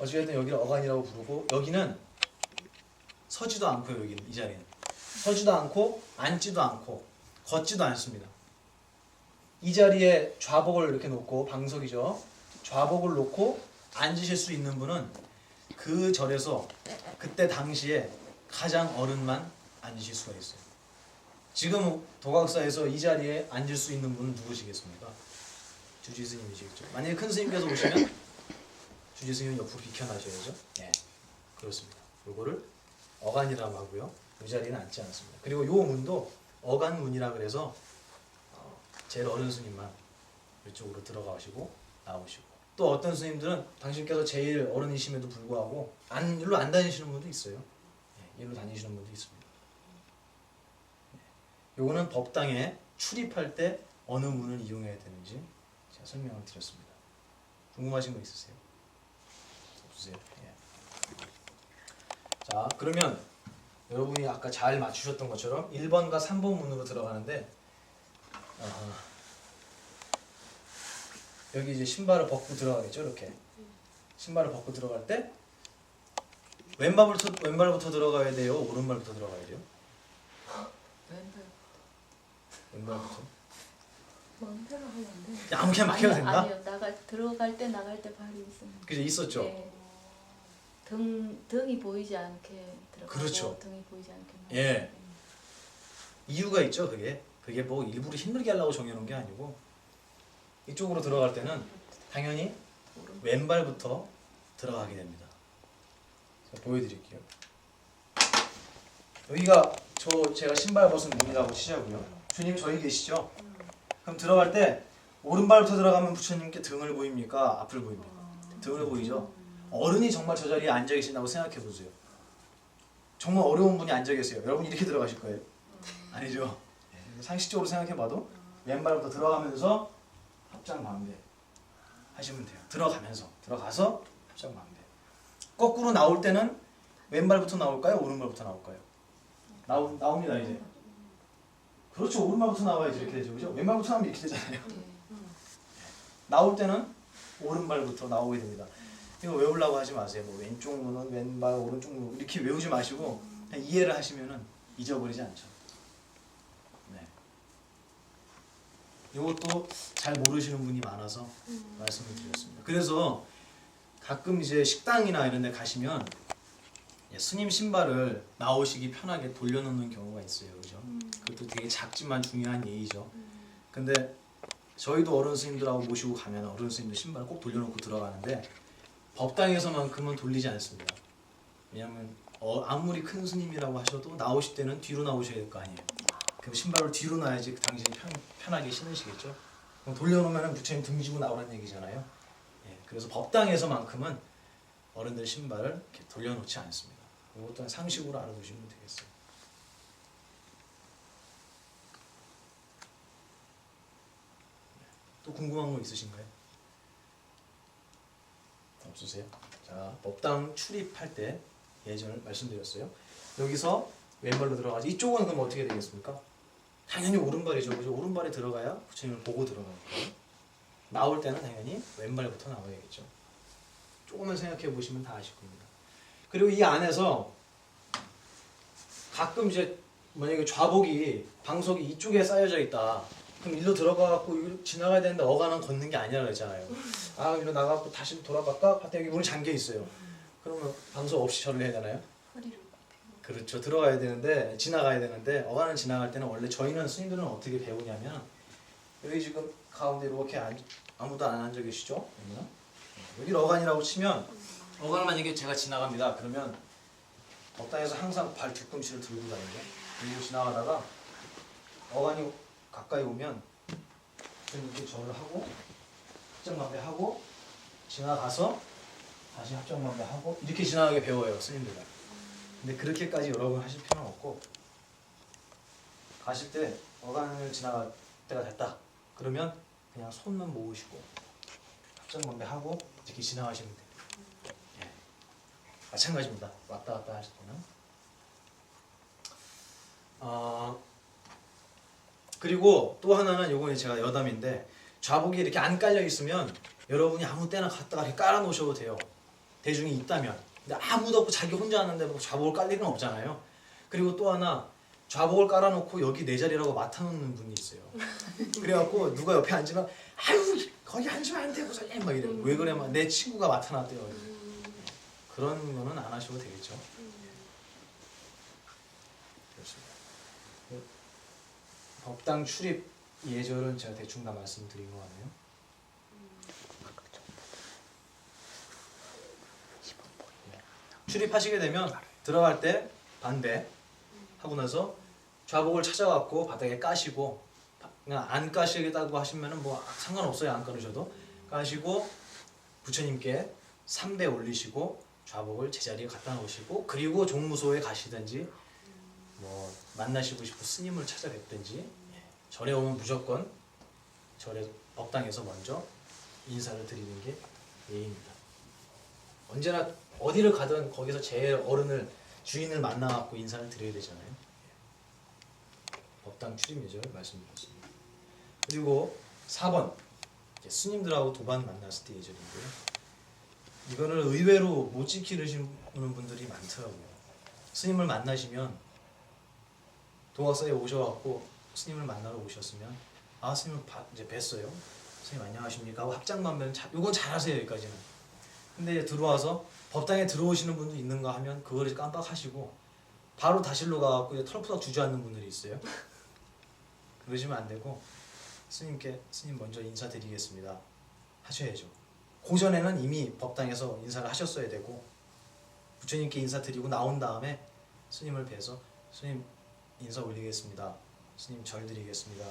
어찌됐든 여기를 어간이라고 부르고 여기는 서지도 않고요. 여기는 이 자리는 서지도 않고 앉지도 않고 걷지도 않습니다. 이 자리에 좌복을 이렇게 놓고 방석이죠. 좌복을 놓고 앉으실 수 있는 분은 그 절에서 그때 당시에 가장 어른만 앉으실 수가 있어요. 지금 도각사에서 이 자리에 앉을 수 있는 분은 누구시겠습니까? 주지 스님이시겠죠. 만약에 큰 스님께서 오시면 주지 스님 옆으로 비켜나셔야죠. 네, 그렇습니다. 요거를 어간이라고 하고요. 이 자리는 앉지 않습니다. 그리고 요 문도 어간문이라 그래서 제일 어른 스님만 이쪽으로 들어가시고 나오시고, 또 어떤 스님들은 당신께서 제일 어른이심에도 불구하고 일로 안 다니시는 분도 있어요. 네, 일로 다니시는 분도 있습니다. 요거는 법당에 출입할 때 어느 문을 이용해야 되는지 제가 설명을 드렸습니다. 궁금하신 거 있으세요? 없으세요? 예. 자, 그러면 여러분이 아까 잘 맞추셨던 것처럼 1번과 3번 문으로 들어가는데 여기 이제 신발을 벗고 들어가겠죠. 이렇게 신발을 벗고 들어갈 때 왼발부터 들어가야 돼요? 오른발부터 들어가야 돼요? 왼발부터? 마음대로 하면 안 돼. 아무렇게나 막 해도 된다? 아니요. 들어갈 때 나갈 때 발이 있습니다. 그죠, 있었죠. 네. 등이 보이지 않게 들어가고 그렇죠. 등이 보이지 않게 나가고. 예. 이유가 있죠. 그게 뭐 일부러 힘들게 하려고 정해놓은 게 아니고 이쪽으로 들어갈 때는 당연히 왼발부터 들어가게 됩니다. 제가 보여드릴게요. 여기가 제가 신발 벗은 문이라고 치자고요. 주님 저기 계시죠? 그럼 들어갈 때 오른발부터 들어가면 부처님께 등을 보입니까? 앞을 보입니까? 등을 보이죠? 어른이 정말 저 자리에 앉아 계신다고 생각해 보세요. 정말 어려운 분이 앉아 계세요. 여러분 이렇게 들어가실 거예요? 아니죠? 상식적으로 생각해 봐도 왼발부터 들어가면서 합장반배 하시면 돼요. 들어가서 합장반배. 거꾸로 나올 때는 왼발부터 나올까요? 오른발부터 나올까요? 나옵니다 이제. 그렇죠. 오른발부터 나와야지 이렇게 되죠. 그죠? 왼발부터 나오면 이렇게 되잖아요. 나올 때는 오른발부터 나오게 됩니다. 이거 외우려고 하지 마세요. 뭐 왼쪽 눈은 왼발, 오른쪽 눈 이렇게 외우지 마시고 그냥 이해를 하시면은 잊어버리지 않죠. 네. 이것도 잘 모르시는 분이 많아서 말씀을 드렸습니다. 그래서 가끔 이제 식당이나 이런 데 가시면 스님 신발을 나오시기 편하게 돌려놓는 경우가 있어요. 그죠? 그것도 되게 작지만 중요한 예의죠. 근데 저희도 어른 스님들하고 모시고 가면 어른 스님들 신발을 꼭 돌려놓고 들어가는데 법당에서만큼은 돌리지 않습니다. 왜냐하면 아무리 큰 스님이라고 하셔도 나오실 때는 뒤로 나오셔야 될 거 아니에요. 그럼 신발을 뒤로 놔야지 당신이 편하게 신으시겠죠. 그럼 돌려놓으면 부처님 등지고 나오라는 얘기잖아요. 예, 그래서 법당에서만큼은 어른들 신발을 이렇게 돌려놓지 않습니다. 이것도 상식으로 알아두시면 되겠어요. 또 궁금한 거 있으신가요? 없으세요? 자, 법당 출입할 때 예전에 말씀드렸어요. 여기서 왼발로 들어가지. 이쪽은 그럼 어떻게 되겠습니까? 당연히 오른발이죠. 그죠? 오른발에 들어가야 부처님을 보고 들어가는 거예요. 나올 때는 당연히 왼발부터 나와야겠죠. 조금만 생각해 보시면 다 아실 겁니다. 그리고 이 안에서 가끔 이제 만약에 좌복이 방석이 이쪽에 쌓여져 있다. 그럼 일로 들어가갖고 지나가야 되는데 어간은 걷는 게 아니라 그랬잖아요. 아, 일로 나가고 다시 돌아갈까? 봤더니 여기 문이 잠겨 있어요. 그러면 방석 없이 절을 해야 되나요? 허리를 그렇죠. 들어가야 되는데 지나가야 되는데 어간을 지나갈 때는 원래 저희는 스님들은 어떻게 배우냐면 여기 지금 가운데 이렇게 아무도 안 앉아 계시죠? 여기 어간이라고 치면 어간을 만약에 제가 지나갑니다. 그러면 법당에서 항상 발 뒤꿈치를 들고 다니죠. 그리고 지나가다가 어간이 가까이 오면 좀 이렇게 절을 하고 합장만배하고 지나가서 다시 합장만배하고 이렇게 지나가게 배워요 스님들은. 근데 그렇게까지 여러분 하실 필요는 없고 가실 때 어간을 지나갈 때가 됐다 그러면 그냥 손만 모으시고 합장만배하고 이렇게 지나가시면 돼요. 예. 마찬가지입니다. 왔다 갔다 하실 때는. 그리고 또 하나는 요거는 제가 여담인데 좌복이 이렇게 안 깔려 있으면 여러분이 아무 때나 갖다가 이렇게 깔아 놓으셔도 돼요. 대중이 있다면, 근데 아무도 없고 자기 혼자 하는데 뭐 좌복을 깔 일은 없잖아요. 그리고 또 하나 좌복을 깔아놓고 여기 내 자리라고 맡아놓는 분이 있어요. 그래갖고 누가 옆에 앉으면 아유 거기 앉으면 안 되고 선생님 막 이래. 왜 그래? 막 내 친구가 맡아놨대요. 그런 거는 안 하셔도 되겠죠. 그렇습니다. 법당 출입 예절은 제가 대충 다 말씀드린 것 같네요. 출입하시게 되면 들어갈 때 반대 하고 나서 좌복을 찾아갖고 바닥에 까시고, 그냥 안 까시겠다고 하시면은 뭐 상관없어요. 안 깔으셔도 까시고 부처님께 3배 올리시고 좌복을 제자리에 갖다 놓으시고, 그리고 종무소에 가시든지 뭐 만나시고 싶은 스님을 찾아뵙든지, 절에 오면 무조건 절에 법당에서 먼저 인사를 드리는 게 예입니다. 언제나 어디를 가든 거기서 제일 어른을, 주인을 만나갖고 인사를 드려야 되잖아요. 법당 출입 예절 말씀드렸습니다. 그리고 4번 스님들하고 도반 만났을 때 예절인데요. 이거를 의외로 못 지키시는 분들이 많더라고요. 스님을 만나시면 도각사에 오셔갖고 스님을 만나러 오셨으면 아 스님을 이제 뵀어요. 스님 안녕하십니까 하고 합장만 하면 요건 잘하세요. 여기까지는. 근데 이제 들어와서 법당에 들어오시는 분도 있는가 하면 그거를 깜빡하시고 바로 다실로 가갖고 이제 털푸덕 주저앉는 분들이 있어요. 그러시면 안 되고 스님께 스님 먼저 인사드리겠습니다 하셔야죠. 그 전에는 이미 법당에서 인사를 하셨어야 되고, 부처님께 인사드리고 나온 다음에 스님을 뵈서 스님 인사 올리겠습니다, 스님 절 드리겠습니다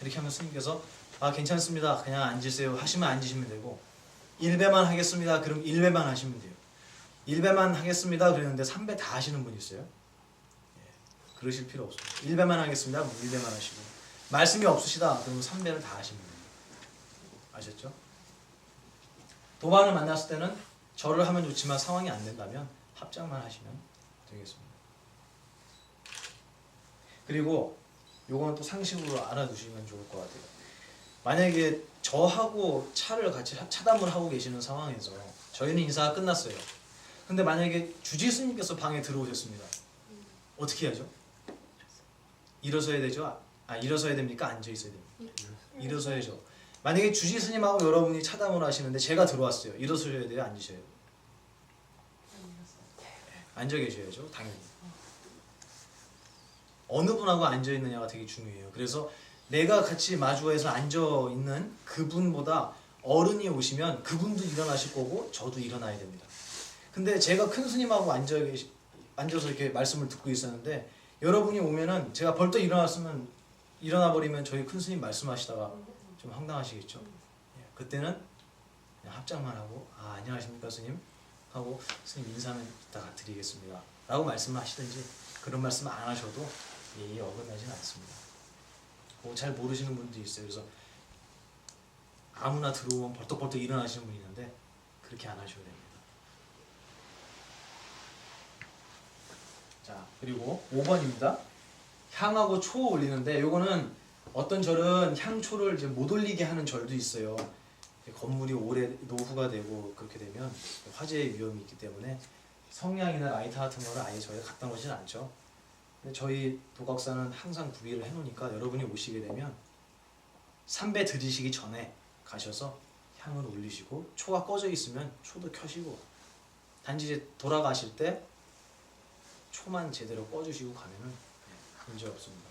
이렇게 하면 스님께서 아 괜찮습니다 그냥 앉으세요 하시면 앉으시면 되고, 1배만 하겠습니다 그럼 1배만 하시면 돼요. 1배만 하겠습니다 그랬는데 3배 다 하시는 분 있어요. 예, 그러실 필요 없어요. 1배만 하겠습니다 그럼 1배만 하시고, 말씀이 없으시다 그러면 3배를 다 하시면 돼요. 아셨죠? 도반을 만났을 때는 절을 하면 좋지만 상황이 안 된다면 합장만 하시면 되겠습니다. 그리고 요거는 또 상식으로 알아두시면 좋을 것 같아요. 만약에 저하고 차를 같이 차담을 하고 계시는 상황에서 저희는 인사가 끝났어요. 근데 만약에 주지스님께서 방에 들어오셨습니다. 어떻게 하죠? 일어서야 되죠? 아 일어서야 됩니까? 앉아 있어야 됩니까? 일어서야죠. 만약에 주지스님하고 여러분이 차담을 하시는데 제가 들어왔어요. 일어서셔야 돼요? 앉으셔야 돼요? 앉아 계셔야죠. 당연히. 어느 분하고 앉아 있느냐가 되게 중요해요. 그래서 내가 같이 마주해서 앉아 있는 그분보다 어른이 오시면 그분도 일어나실 거고 저도 일어나야 됩니다. 근데 제가 큰 스님하고 앉아서 이렇게 말씀을 듣고 있었는데 여러분이 오면은 제가 벌떡 일어나 버리면 저희 큰 스님 말씀하시다가 좀 황당하시겠죠. 예, 그때는 그냥 합장만 하고 아 안녕하십니까 스님 하고 스님 인사는 이따가 드리겠습니다 라고 말씀을 하시든지, 그런 말씀 안 하셔도 예의에 어긋나지는 않습니다. 잘 모르시는 분도 있어요. 그래서 아무나 들어오면 벌떡벌떡 일어나시는 분이 있는데 그렇게 안 하셔야 됩니다. 자, 그리고 5번입니다. 향하고 초 올리는데 요거는 어떤 절은 향초를 이제 못 올리게 하는 절도 있어요. 건물이 오래 노후가 되고 그렇게 되면 화재의 위험이 있기 때문에 성냥이나 라이터 같은 거를 아예 저희가 갖다 놓지는 않죠. 근데 저희 도각사는 항상 구비를 해놓으니까 여러분이 오시게 되면 3배 드리시기 전에 가셔서 향을 올리시고, 초가 꺼져 있으면 초도 켜시고, 단지 이제 돌아가실 때 초만 제대로 꺼주시고 가면은 문제 없습니다.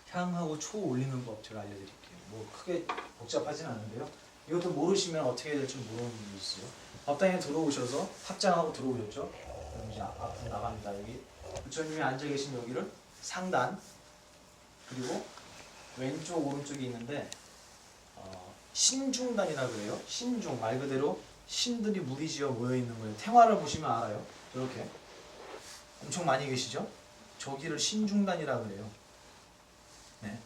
향하고 초 올리는 법 제가 알려드릴게요. 뭐 크게 복잡하진 않은데요. 이것도 모르시면 어떻게 해야 될지 모르는 분이 있어요. 법당에 들어오셔서 합장하고 들어오셨죠? 그럼 이제 앞으로 나갑니다. 여기 부처님이 앉아 계신 여기를 상단, 그리고 왼쪽 오른쪽이 있는데 신중단이라 그래요. 신중 말 그대로 신들이 무리지어 모여 있는 거예요. 태화를 보시면 알아요. 이렇게 엄청 많이 계시죠? 저기를 신중단이라 그래요. 네.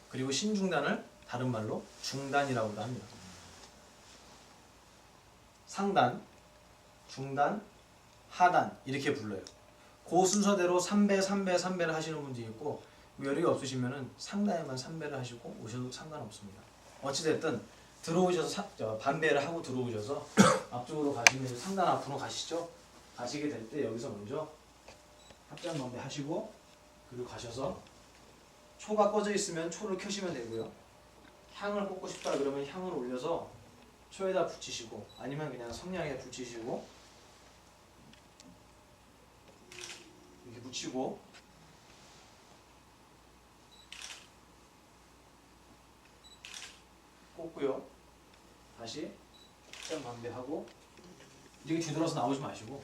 그리고 신중단을 다른 말로 중단이라고도 합니다. 상단, 중단, 하단 이렇게 불러요. 그 순서대로 3배를 하시는 분도 있고, 여력이 없으시면은 상단에만 3배를 하시고 오셔도 상관없습니다. 어찌됐든 들어오셔서 반배를 하고 들어오셔서 앞쪽으로 가시면 이제 상단 앞으로 가시죠. 가시게 될 때 여기서 먼저 합장 건배 하시고 그리고 가셔서 초가 꺼져 있으면 초를 켜시면 되고요. 향을 꽂고 싶다 그러면 향을 올려서 초에다 붙이시고 아니면 그냥 성냥에 붙이시고 이렇게 붙이고 꽂고요. 다시 합장 반배하고 이렇게 뒤돌아서 나오지 마시고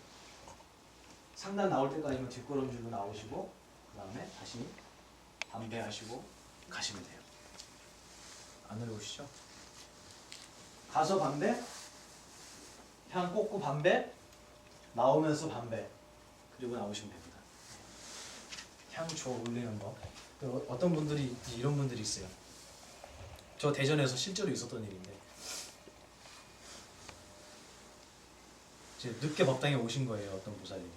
상단 나올 때까지만 뒷걸음질로 나오시고 그 다음에 다시 반배하시고 가시면 돼요. 안 어려우시죠? 가서 반배, 향 꽂고 반배, 나오면서 반배, 그리고 나오시면 됩니다. 향초 올리는 거. 어떤 분들이 이런 분들이 있어요. 저 대전에서 실제로 있었던 일인데 이제 늦게 법당에 오신 거예요. 어떤 보살님이.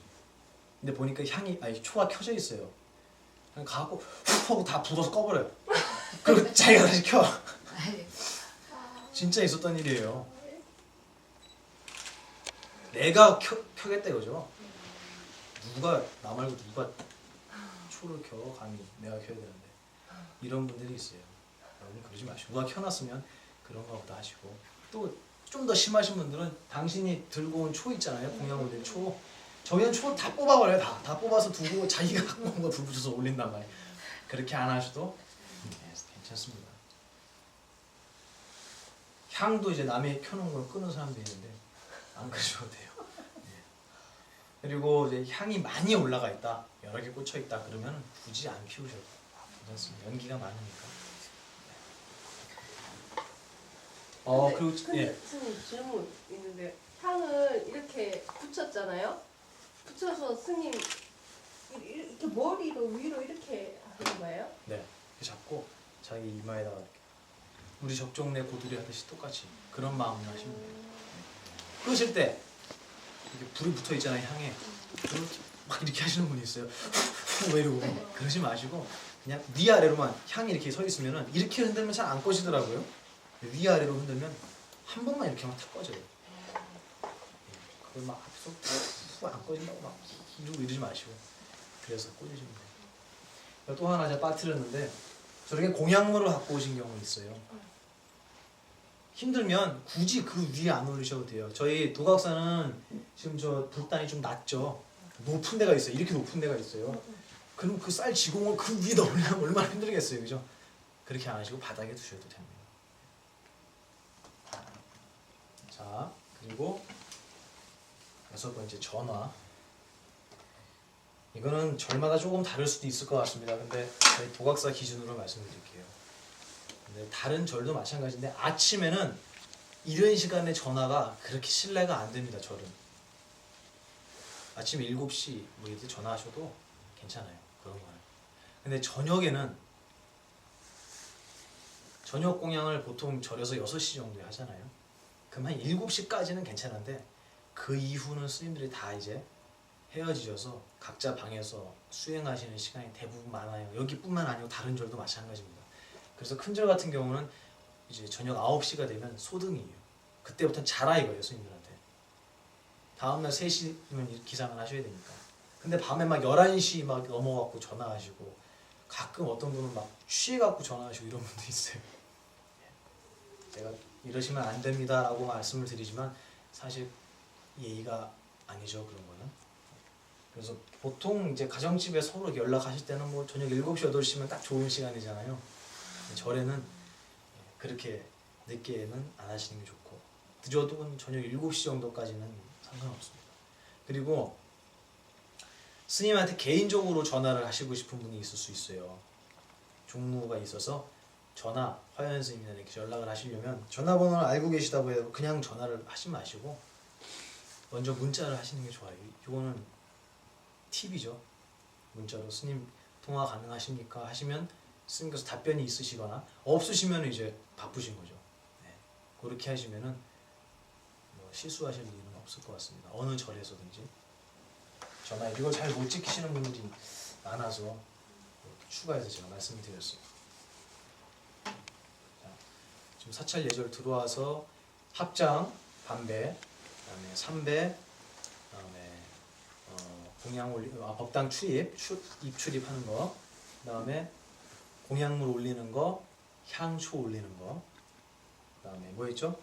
근데 보니까 초가 켜져 있어요. 그냥 가고 훅 하고 다 불어서 꺼버려요. 그리고 자기가 다시 켜. 진짜 있었던 일이에요. 내가 켜겠다 이거죠. 나 말고 누가 초를 켜 감히 내가 켜야 되는데 이런 분들이 있어요. 여러분 그러지 마시고 누가 켜놨으면 그런가 보다 하시고 또 좀 더 심하신 분들은 당신이 들고 온 초 있잖아요. 공양으로 된 초. 저기는 초 다 뽑아버려요. 다 뽑아서 두고 자기가 갖고 온 거 불 붙여서 올린단 말이에요. 그렇게 안 하셔도 괜찮습니다. 향도 이제 남이 켜놓은 걸 끄는 사람도 있는데 안 그러셔도 돼요. 그리고 이제 향이 많이 올라가 있다, 여러 개 꽂혀 있다 그러면 굳이 안 피우셔도 괜찮습니다. 연기가 많으니까. 그리고 근데 스님 질문 있는데 향을 이렇게 붙였잖아요. 붙여서 스님 이렇게 머리로 위로 이렇게 하는 거예요? 네, 이렇게 잡고 자기 이마에다가 이렇게 우리 적종내 고들이 하듯이 똑같이 그런 마음으로 하시면 돼요. 끄실 때 이렇게 불이 붙어 있잖아요, 향에. 막 이렇게 하시는 분이 있어요. 왜 이러고 그러지 마시고 그냥 위아래로만 향이 이렇게 서 있으면은 이렇게 흔들면 잘 안 꺼지더라고요. 위아래로 흔들면 한 번만 이렇게만 탁 꺼져요. 그걸 막 후 안 꺼진다고 막 이러지 마시고 그래서 꽂으시면 돼요. 또 하나 제가 빠뜨렸는데 저렇게 공약물을 갖고 오신 경우 있어요. 힘들면 굳이 그 위에 안 올리셔도 돼요. 저희 도각사는 지금 저 불단이 좀 낮죠. 높은 데가 있어요. 이렇게 높은 데가 있어요. 그럼 그 쌀 지공을 그 위에다 올리면 얼마나 힘들겠어요, 그죠? 그렇게 안 하시고 바닥에 두셔도 됩니다. 자, 그리고 6번째 전화. 이거는 절마다 조금 다를 수도 있을 것 같습니다. 근데 저희 도각사 기준으로 말씀드릴게요. 근데 다른 절도 마찬가지인데 아침에는 이른 시간에 전화가 그렇게 신뢰가 안 됩니다. 절은 아침 7시 뭐 이때 전화하셔도 괜찮아요. 그런 거는. 근데 저녁에는 저녁 공양을 보통 절에서 6시 정도에 하잖아요. 그럼 한 7시까지는 괜찮은데 그 이후는 스님들이 다 이제 헤어지셔서 각자 방에서 수행하시는 시간이 대부분 많아요. 여기뿐만 아니고 다른 절도 마찬가지입니다. 그래서 큰 절 같은 경우는 이제 저녁 9시가 되면 소등이에요. 그때부터는 자라 이거예요, 스님들한테. 다음날 3시면 기상을 하셔야 되니까. 근데 밤에 막 11시 막 넘어갖고 전화하시고 가끔 어떤 분은 막 취해갖고 전화하시고 이런 분도 있어요. 제가 이러시면 안 됩니다 라고 말씀을 드리지만 사실 예의가 아니죠, 그런 거는. 그래서 보통 이제 가정집에 서로 연락하실 때는 뭐 저녁 7시, 8시면 딱 좋은 시간이잖아요. 절에는 그렇게 늦게는 안 하시는 게 좋고 늦어도 저녁 7시 정도까지는 상관없습니다. 그리고 스님한테 개인적으로 전화를 하시고 싶은 분이 있을 수 있어요. 종무가 있어서 전화, 화연 스님이나 이렇게 연락을 하시려면 전화번호를 알고 계시다고 해도 그냥 전화를 하지 마시고 먼저 문자를 하시는 게 좋아요. 이거는 팁이죠. 문자로 스님 통화 가능하십니까? 하시면 스님께서 답변이 있으시거나 없으시면 이제 바쁘신 거죠. 네. 그렇게 하시면은 뭐 실수하실 일은 없을 것 같습니다. 어느 절에서든지 전화 이걸 잘 못 지키시는 분들이 많아서 추가해서 제가 말씀을 드렸어요. 자, 지금 사찰 예절 들어와서 합장, 반배, 그다음에 삼배, 그다음에 공양 올리, 법당 입출입하는 거, 그다음에 공양물 올리는 거, 향초 올리는 거, 그다음에 뭐 있죠?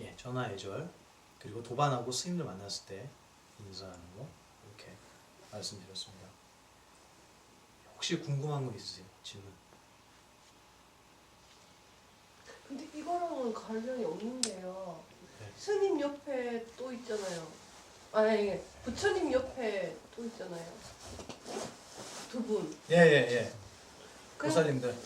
예, 전화 예절, 그리고 도반하고 스님들 만났을 때 인사하는 거 이렇게 말씀드렸습니다. 혹시 궁금한 거 있으세요? 질문? 근데 이거랑은 관련이 없는데요. 네. 스님 옆에 또 있잖아요. 아니 부처님 옆에 또 있잖아요. 두 분. 예예예. 그냥, 보살님들.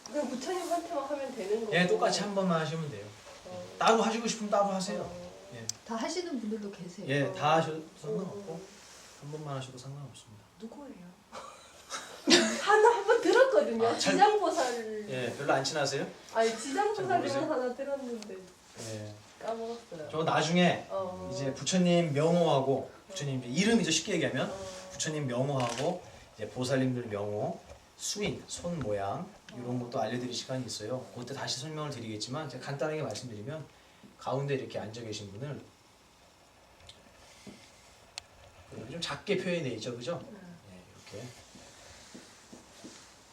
그냥 부처님한테만 하면 되는 거고. 예, 똑같이 한 번만 하시면 돼요. 어. 따로 하시고 싶으면 따로 하세요. 예, 다 하시는 분들도 계세요. 예, 다 하셔도 상관없고 한 번만 하셔도 상관없습니다. 누구예요? 한번 들었거든요. 아, 잘- 지장보살. 예, 별로 안 친하세요? 아니 잘 지장보살이면 모르세요? 하나 들었는데 예. 까먹었어요. 저 나중에 이제 부처님 명호하고 부처님 이제 이름이죠, 쉽게 얘기하면 부처님 명호하고 이제 보살님들 명호, 수인, 손 모양 이런 것도 알려드릴 시간이 있어요. 그때 다시 설명을 드리겠지만 제가 간단하게 말씀드리면 가운데 이렇게 앉아 계신 분을 좀 작게 표현되어 있죠, 그죠? 예,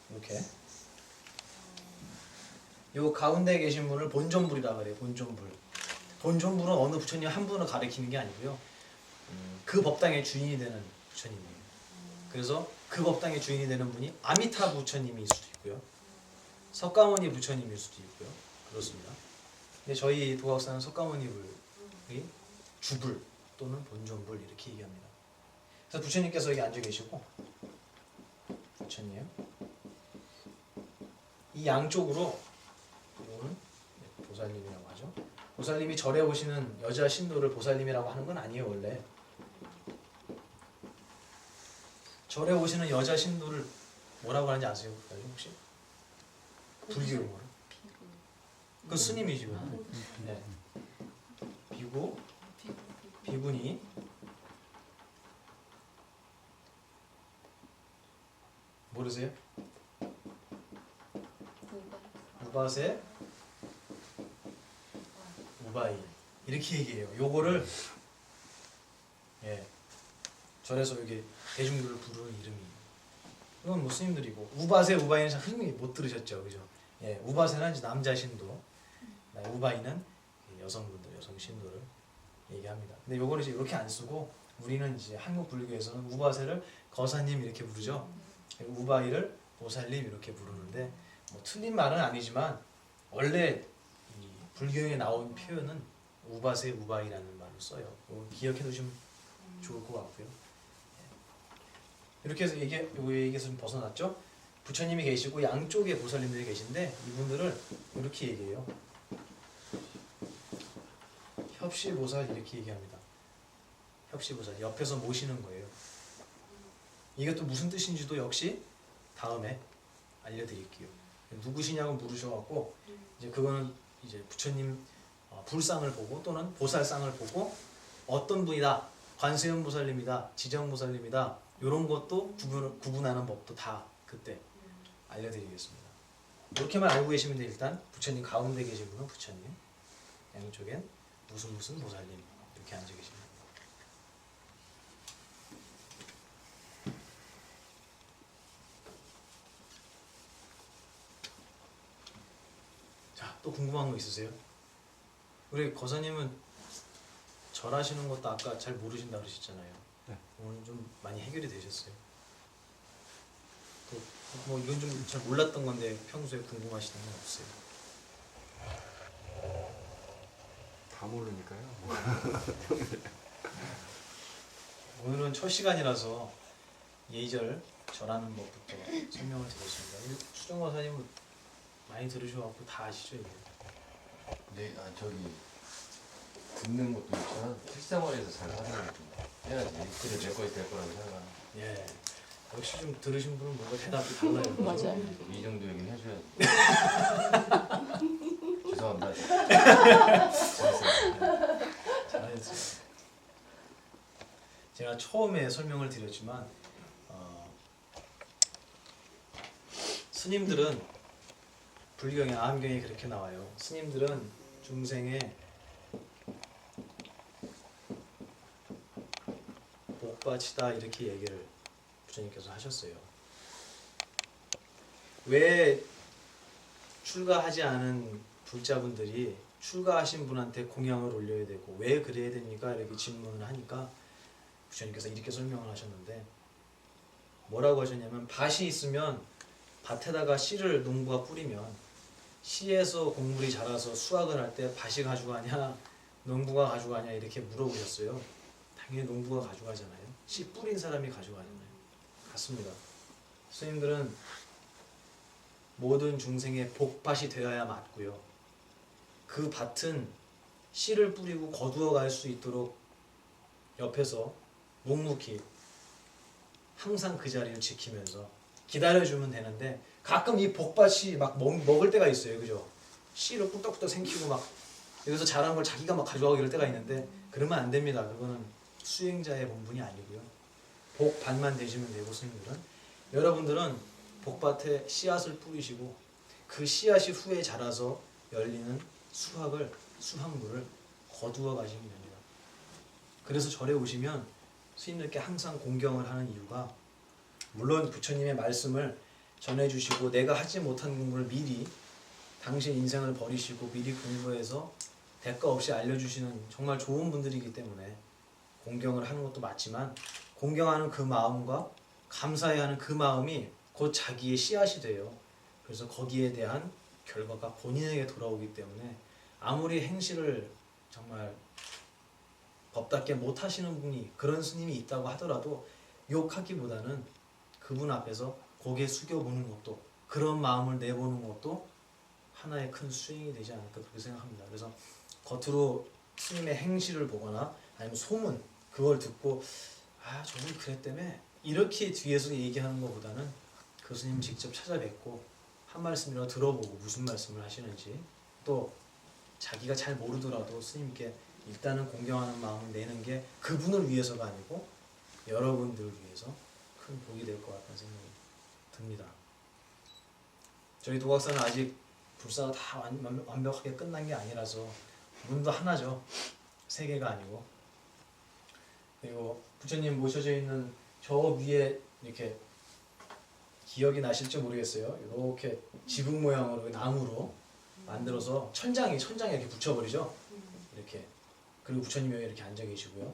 이렇게 요 가운데 계신 분을 본존불이라 그래요. 본존불. 본존불은 어느 부처님 한 분을 가리키는 게 아니고요. 그 법당의 주인이 되는 부처님이에요. 그래서 그 법당의 주인이 되는 분이 아미타 부처님일 수도 있고요. 석가모니 부처님일 수도 있고요. 그렇습니다. 근데 저희 도각사는 석가모니 불이 주불 또는 본존불 이렇게 얘기합니다. 그래서 부처님께서 여기 앉아 계시고 부처님 이 양쪽으로 이거는 보살님이라고 하죠. 보살님이 절에 오시는 여자 신도를 보살님이라고 하는 건 아니에요. 원래 절에 오시는 여자 신도를 뭐라고 하는지 아세요? 혹시? 불교용어로 그 스님이죠. 네. 비구니 모르세요? 우바세 우바이 이렇게 얘기해요. 요거를 예 절에서 이게 대중들을 부르는 이름이에요. 이건 뭐 스님들이고 우바세 우바이는 참 흔히 못 들으셨죠, 그죠? 예, 우바세는 이제 남자 신도, 우바이는 여성분들 여성 신도를 얘기합니다. 근데 요거를 이제 이렇게 안 쓰고 우리는 이제 한국 불교에서는 우바세를 거사님 이렇게 부르죠. 우바이를 보살님 이렇게 부르는데 뭐 틀린 말은 아니지만 원래 이 불교에 나온 표현은 우바세 우바이라는 말을 써요. 기억해 두시면 좋을 것 같고요. 이렇게 해서 얘기에서 좀 벗어났죠. 부처님이 계시고 양쪽에 보살님들이 계신데 이분들을 이렇게 얘기해요. 협시보살 이렇게 얘기합니다. 협시보살 옆에서 모시는 거예요. 이게 또 무슨 뜻인지도 역시 다음에 알려드릴게요. 누구시냐고 물으셔갖고 이제 그거는 이제 부처님 불상을 보고 또는 보살상을 보고 어떤 분이다, 관세음 보살님이다, 지정 보살님이다 이런 것도 구분하는 법도 다 그때 알려드리겠습니다. 이렇게만 알고 계시면 돼. 일단 부처님 가운데 계신 분은 부처님, 양쪽엔 무슨 보살님 이렇게 앉아 계십니다. 자, 또 궁금한 거 있으세요? 우리 거사님은 절하시는 것도 아까 잘 모르신다 그러셨잖아요. 네. 오늘 좀 많이 해결이 되셨어요? 또 뭐 이건 좀 잘 몰랐던 건데 평소에 궁금하시던 건 없어요? 다 모르니까요. 오늘은 첫 시간이라서 예의절 절하는 법부터 설명을 드렸습니다. 수정 거사님은 많이 들으셔갖고 다 아시죠 이거? 네, 저기 듣는 것도 있지만 실생활에서 잘 하는 것도 해야지. 그래 내 거에 될 거라고 생각. 예. 역시 좀 들으신 분은 뭔가 대답이 달라요. 맞아요. 이 정도 얘기는 해줘야지. 죄송합니다. 잘했어요. 제가 처음에 설명을 드렸지만 스님들은 불경에 아함경에 그렇게 나와요. 스님들은 중생의 복받치다 이렇게 얘기를 부처님께서 하셨어요. 왜 출가하지 않은 불자분들이 출가하신 분한테 공양을 올려야 되고 왜 그래야 됩니까? 이렇게 질문을 하니까 부처님께서 이렇게 설명을 하셨는데 뭐라고 하셨냐면 밭이 있으면 밭에다가 씨를 농부가 뿌리면 씨에서 곡물이 자라서 수확을 할 때 밭이 가져가냐 농부가 가져가냐 이렇게 물어보셨어요. 당연히 농부가 가져가잖아요. 씨 뿌린 사람이 가져가잖아요. 같습니다. 스님들은 모든 중생의 복밭이 되어야 맞고요. 그 밭은 씨를 뿌리고 거두어 갈 수 있도록 옆에서 묵묵히 항상 그 자리를 지키면서 기다려주면 되는데 가끔 이 복밭이 막 먹을 때가 있어요. 그죠? 씨를 꿀떡꿀떡 생기고 막 여기서 자란 걸 자기가 막 가져가고 이럴 때가 있는데 그러면 안 됩니다. 그거는 수행자의 본분이 아니고요. 복밭만 되시면 되고 스님들은 여러분들은 복밭에 씨앗을 뿌리시고 그 씨앗이 후에 자라서 열리는 수확물을 거두어 가시면 됩니다. 그래서 절에 오시면 스님들께 항상 공경을 하는 이유가 물론 부처님의 말씀을 전해주시고 내가 하지 못한 공부를 미리 당신 인생을 버리시고 미리 공부해서 대가 없이 알려주시는 정말 좋은 분들이기 때문에 공경을 하는 것도 맞지만 공경하는 그 마음과 감사해하는 그 마음이 곧 자기의 씨앗이 돼요. 그래서 거기에 대한 결과가 본인에게 돌아오기 때문에 아무리 행실을 정말 법답게 못하시는 분이 그런 스님이 있다고 하더라도 욕하기보다는 그분 앞에서 고개 숙여보는 것도 그런 마음을 내보는 것도 하나의 큰 수행이 되지 않을까 그렇게 생각합니다. 그래서 겉으로 스님의 행실을 보거나 아니면 소문 그걸 듣고 아 저분 그랬다며 이렇게 뒤에서 얘기하는 것보다는 그 스님 직접 찾아뵙고 한 말씀이라도 들어보고 무슨 말씀을 하시는지 또 자기가 잘 모르더라도 스님께 일단은 공경하는 마음을 내는 게 그분을 위해서가 아니고 여러분들을 위해서 큰 복이 될 것 같다는 생각이 듭니다. 저희 도각사는 아직 불사가 다 완벽하게 끝난 게 아니라서 문도 하나죠. 세 개가 아니고. 그리고 부처님 모셔져 있는 저 위에 이렇게 기억이 나실지 모르겠어요. 이렇게 지붕 모양으로 나무로 만들어서 천장에 이렇게 붙여버리죠. 이렇게. 그리고 부처님이 여기 이렇게 앉아 계시고요.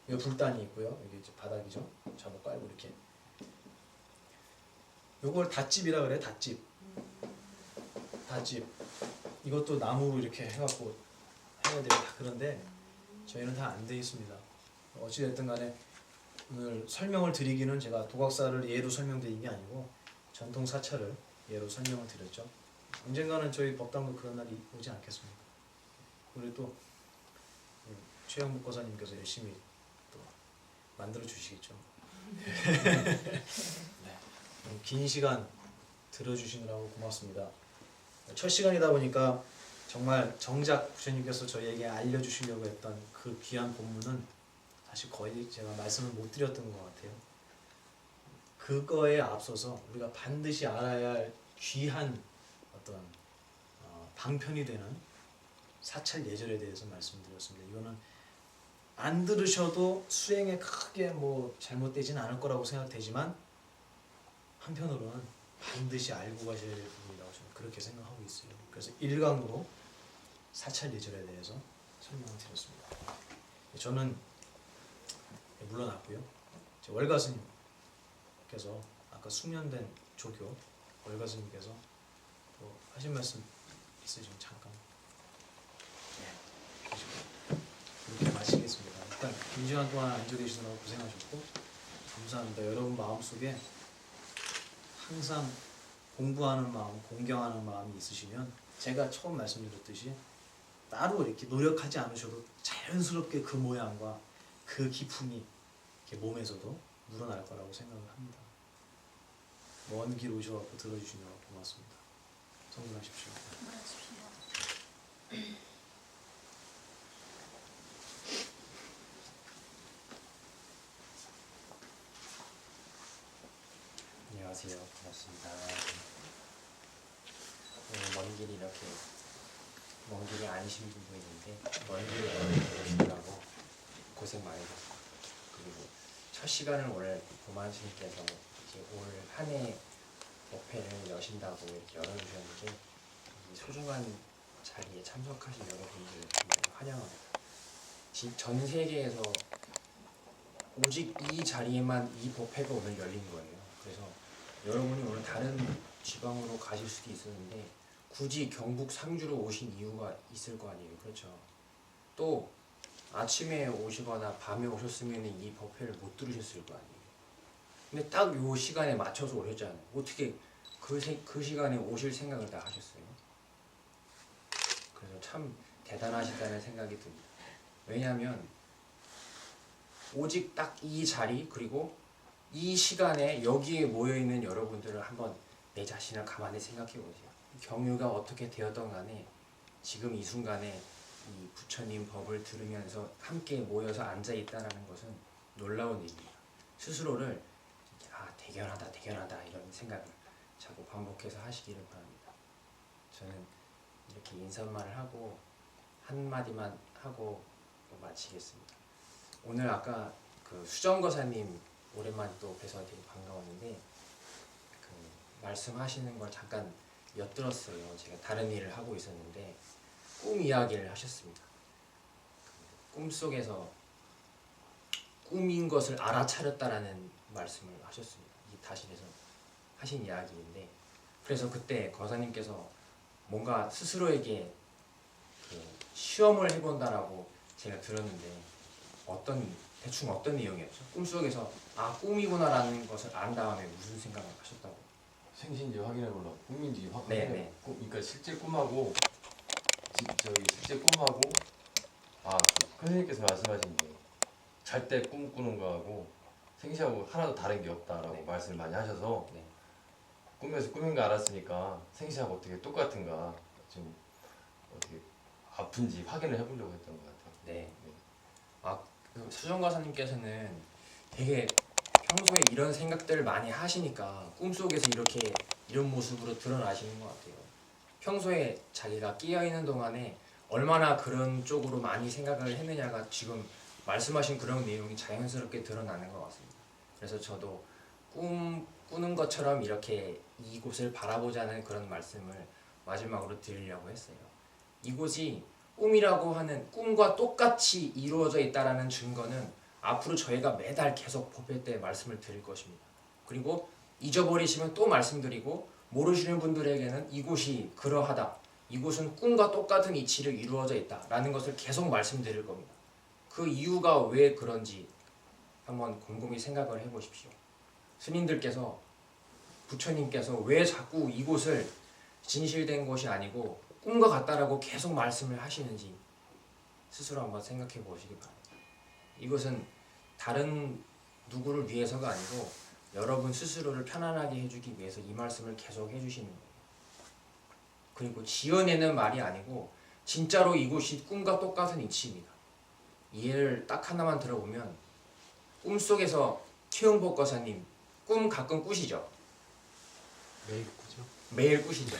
여기 불단이 있고요. 여기 이제 바닥이죠. 잡아 깔고 이렇게. 요걸 닷집이라 그래. 닷집. 이것도 나무로 이렇게 해갖고 해야 되고 다 그런데 저희는 다 안 돼 있습니다. 어찌됐든 간에 오늘 설명을 드리기는 제가 도각사를 예로 설명드린 게 아니고 전통 사찰을 예로 설명을 드렸죠. 언젠가는 저희 법당도 그런 날이 오지 않겠습니까? 그리고 또 최영복 거사님께서 열심히 또 만들어 주시겠죠. 네. 긴 시간 들어주시느라고 고맙습니다. 첫 시간이다 보니까 정말 정작 부처님께서 저희에게 알려주시려고 했던 그 귀한 본문은 사실 거의 제가 말씀을 못 드렸던 것 같아요. 그거에 앞서서 우리가 반드시 알아야 할 귀한 어떤 방편이 되는 사찰 예절에 대해서 말씀드렸습니다. 이거는 안 들으셔도 수행에 크게 뭐 잘못되진 않을 거라고 생각되지만 한편으로는 반드시 알고 가셔야 될 부분이라고 저는 그렇게 생각하고 있어요. 그래서 1강으로 사찰 예절에 대해서 설명을 드렸습니다. 저는 물러났고요. 월가스님께서 아까 숙련된 조교 월가스님께서 또 하신 말씀 있으시면 잠깐 그렇게 마치겠습니다. 일단 긴 시간 동안 앉아 계시느라고 고생하셨고 감사합니다. 여러분 마음속에 항상 공부하는 마음, 공경하는 마음이 있으시면 제가 처음 말씀드렸듯이 따로 이렇게 노력하지 않으셔도 자연스럽게 그 모양과 그 기품이 이렇게 몸에서도 묻어날 거라고 생각을 합니다. 먼 길 오셔서 들어주시느라고 고맙습니다. 성불하십시오. 안녕하세요. 반갑습니다. 먼 길이 이렇게 먼 길이 아니신 분도 있는데 먼 길에 오시느라고 고생 많이 하셨어요. 그리고 첫 시간을 오늘 보만스님께서 이제 올 한 해 법회를 여신다고 이렇게 열어주셨는데 이 소중한 자리에 참석하신 여러분들 굉장히 환영합니다. 전 세계에서 오직 이 자리에만 이 법회가 오늘 열린 거예요. 그래서 여러분이 오늘 다른 지방으로 가실 수도 있었는데 굳이 경북 상주로 오신 이유가 있을 거 아니에요. 그렇죠? 또 아침에 오시거나 밤에 오셨으면 이 법회를 못 들으셨을 거 아니에요. 근데 딱 요 시간에 맞춰서 오셨잖아요. 어떻게 그 시간에 오실 생각을 다 하셨어요? 그래서 참 대단하시다는 생각이 듭니다. 왜냐하면 오직 딱 이 자리 그리고 이 시간에 여기에 모여있는 여러분들을 한번 내 자신을 가만히 생각해 보세요. 경유가 어떻게 되었던 간에 지금 이 순간에 이 부처님 법을 들으면서 함께 모여서 앉아있다는 것은 놀라운 일입니다. 스스로를 대견하다 이런 생각을 자꾸 반복해서 하시기를 바랍니다. 저는 이렇게 인사말을 하고 한마디만 하고 마치겠습니다. 오늘 아까 그 수정거사님 오랜만에 또 뵈서 되게 반가웠는데 그 말씀하시는 걸 잠깐 엿들었어요. 제가 다른 일을 하고 있었는데 꿈 이야기를 하셨습니다. 그 꿈속에서 꿈인 것을 알아차렸다라는 말씀을 하셨습니다. 이 다실에서 하신 이야기인데 그래서 그때 거사님께서 뭔가 스스로에게 그 시험을 해본다라고 제가 들었는데 대충 어떤 내용이었죠? 꿈속에서 꿈이구나라는 것을 안 다음에 무슨 생각을 하셨다고? 생신지 확인해보려고 꿈인지 네, 확인해. 네. 그러니까 실제 꿈하고 실제 꿈하고 그 선생님께서 말씀하신 게 잘 때 꿈 꾸는 거하고 생시하고 하나도 다른 게 없다라고 네. 말씀을 많이 하셔서 네. 꿈에서 꿈인 거 알았으니까 생시하고 어떻게 똑같은가 좀 어떻게 아픈지 확인을 해보려고 했던 것 같아요. 네. 그 수정과사님께서는 되게 평소에 이런 생각들을 많이 하시니까 꿈속에서 이런 모습으로 드러나시는 것 같아요. 평소에 자기가 끼어있는 동안에 얼마나 그런 쪽으로 많이 생각을 했느냐가 지금 말씀하신 그런 내용이 자연스럽게 드러나는 것 같습니다. 그래서 저도 꿈 꾸는 것처럼 이렇게 이곳을 바라보자는 그런 말씀을 마지막으로 드리려고 했어요. 이곳이 꿈이라고 하는 꿈과 똑같이 이루어져 있다는 증거는 앞으로 저희가 매달 계속 법회 때 말씀을 드릴 것입니다. 그리고 잊어버리시면 또 말씀드리고 모르시는 분들에게는 이곳이 그러하다. 이곳은 꿈과 똑같은 이치를 이루어져 있다라는 것을 계속 말씀드릴 겁니다. 그 이유가 왜 그런지 한번 곰곰이 생각을 해보십시오. 스님들께서 부처님께서 왜 자꾸 이곳을 진실된 것이 아니고 꿈과 같다라고 계속 말씀을 하시는지 스스로 한번 생각해 보시기 바랍니다. 이것은 다른 누구를 위해서가 아니고 여러분 스스로를 편안하게 해주기 위해서 이 말씀을 계속 해주시는 거예요. 그리고 지어내는 말이 아니고 진짜로 이곳이 꿈과 똑같은 이치입니다. 이 예를 딱 하나만 들어보면 꿈속에서 최영복 거사님 꿈 가끔 꾸시죠? 매일 꾸죠. 매일 꾸시죠.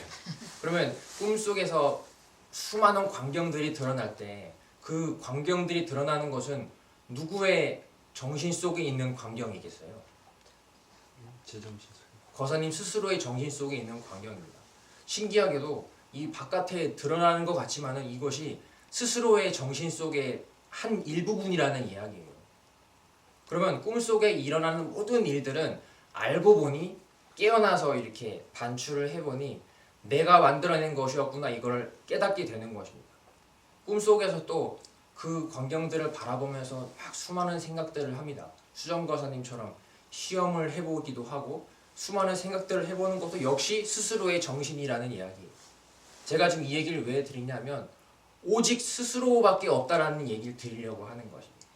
그러면 꿈속에서 수많은 광경들이 드러날 때 그 광경들이 드러나는 것은 누구의 정신 속에 있는 광경이겠어요? 제 정신. 거사님 스스로의 정신 속에 있는 광경입니다. 신기하게도 이 바깥에 드러나는 것 같지만은 이것이 스스로의 정신 속의 한 일부분이라는 이야기예요. 그러면 꿈속에 일어나는 모든 일들은 알고 보니 깨어나서 이렇게 반추를 해보니 내가 만들어낸 것이었구나 이걸 깨닫게 되는 것입니다. 꿈속에서 또 그 광경들을 바라보면서 막 수많은 생각들을 합니다. 수정거사님처럼 시험을 해보기도 하고 수많은 생각들을 해보는 것도 역시 스스로의 정신이라는 이야기예요. 제가 지금 이 얘기를 왜 드리냐면 오직 스스로밖에 없다라는 얘기를 드리려고 하는 것입니다.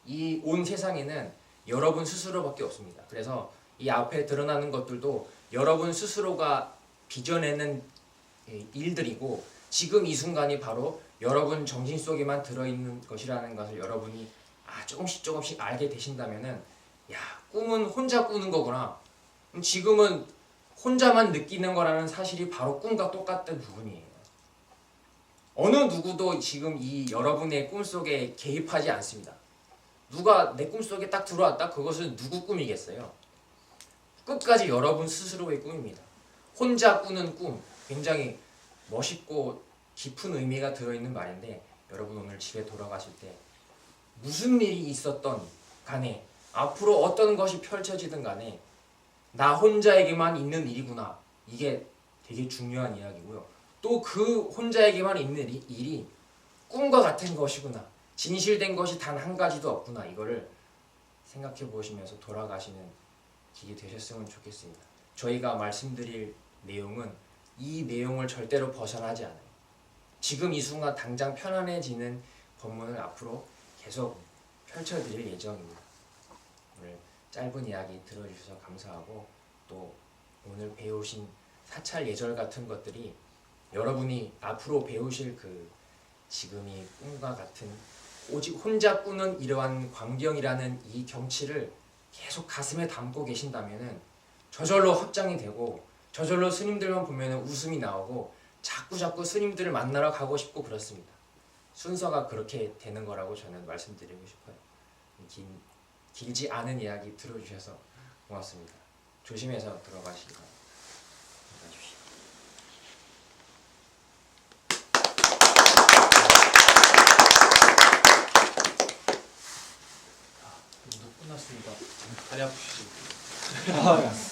이 온 세상에는 여러분 스스로밖에 없습니다. 그래서 이 앞에 드러나는 것들도 여러분 스스로가 빚어내는 일들이고 지금 이 순간이 바로 여러분 정신 속에만 들어있는 것이라는 것을 여러분이 조금씩 알게 되신다면은 꿈은 혼자 꾸는 거구나. 지금은 혼자만 느끼는 거라는 사실이 바로 꿈과 똑같은 부분이에요. 어느 누구도 지금 이 여러분의 꿈속에 개입하지 않습니다. 누가 내 꿈속에 딱 들어왔다? 그것은 누구 꿈이겠어요? 끝까지 여러분 스스로의 꿈입니다. 혼자 꾸는 꿈, 굉장히 멋있고 깊은 의미가 들어있는 말인데 여러분 오늘 집에 돌아가실 때 무슨 일이 있었던 간에 앞으로 어떤 것이 펼쳐지든 간에 나 혼자에게만 있는 일이구나. 이게 되게 중요한 이야기고요. 또 그 혼자에게만 있는 일이 꿈과 같은 것이구나. 진실된 것이 단 한 가지도 없구나. 이거를 생각해 보시면서 돌아가시는 길이 되셨으면 좋겠습니다. 저희가 말씀드릴 내용은 이 내용을 절대로 벗어나지 않아요. 지금 이 순간 당장 편안해지는 법문을 앞으로 계속 펼쳐드릴 예정입니다. 오늘 짧은 이야기 들어주셔서 감사하고 또 오늘 배우신 사찰 예절 같은 것들이 여러분이 앞으로 배우실 그 지금이 꿈과 같은 오직 혼자 꾸는 이러한 광경이라는 이 경치를 계속 가슴에 담고 계신다면은 저절로 확장이 되고 저절로 스님들만 보면은 웃음이 나오고 자꾸 스님들을 만나러 가고 싶고 그렇습니다. 순서가 그렇게 되는 거라고 저는 말씀드리고 싶어요. 길지 않은 이야기 들어주셔서 고맙습니다. 조심해서 들어가시기 바랍니다. 들어가십시오. 모두 끝났습니다. 다리 아프시죠? 아,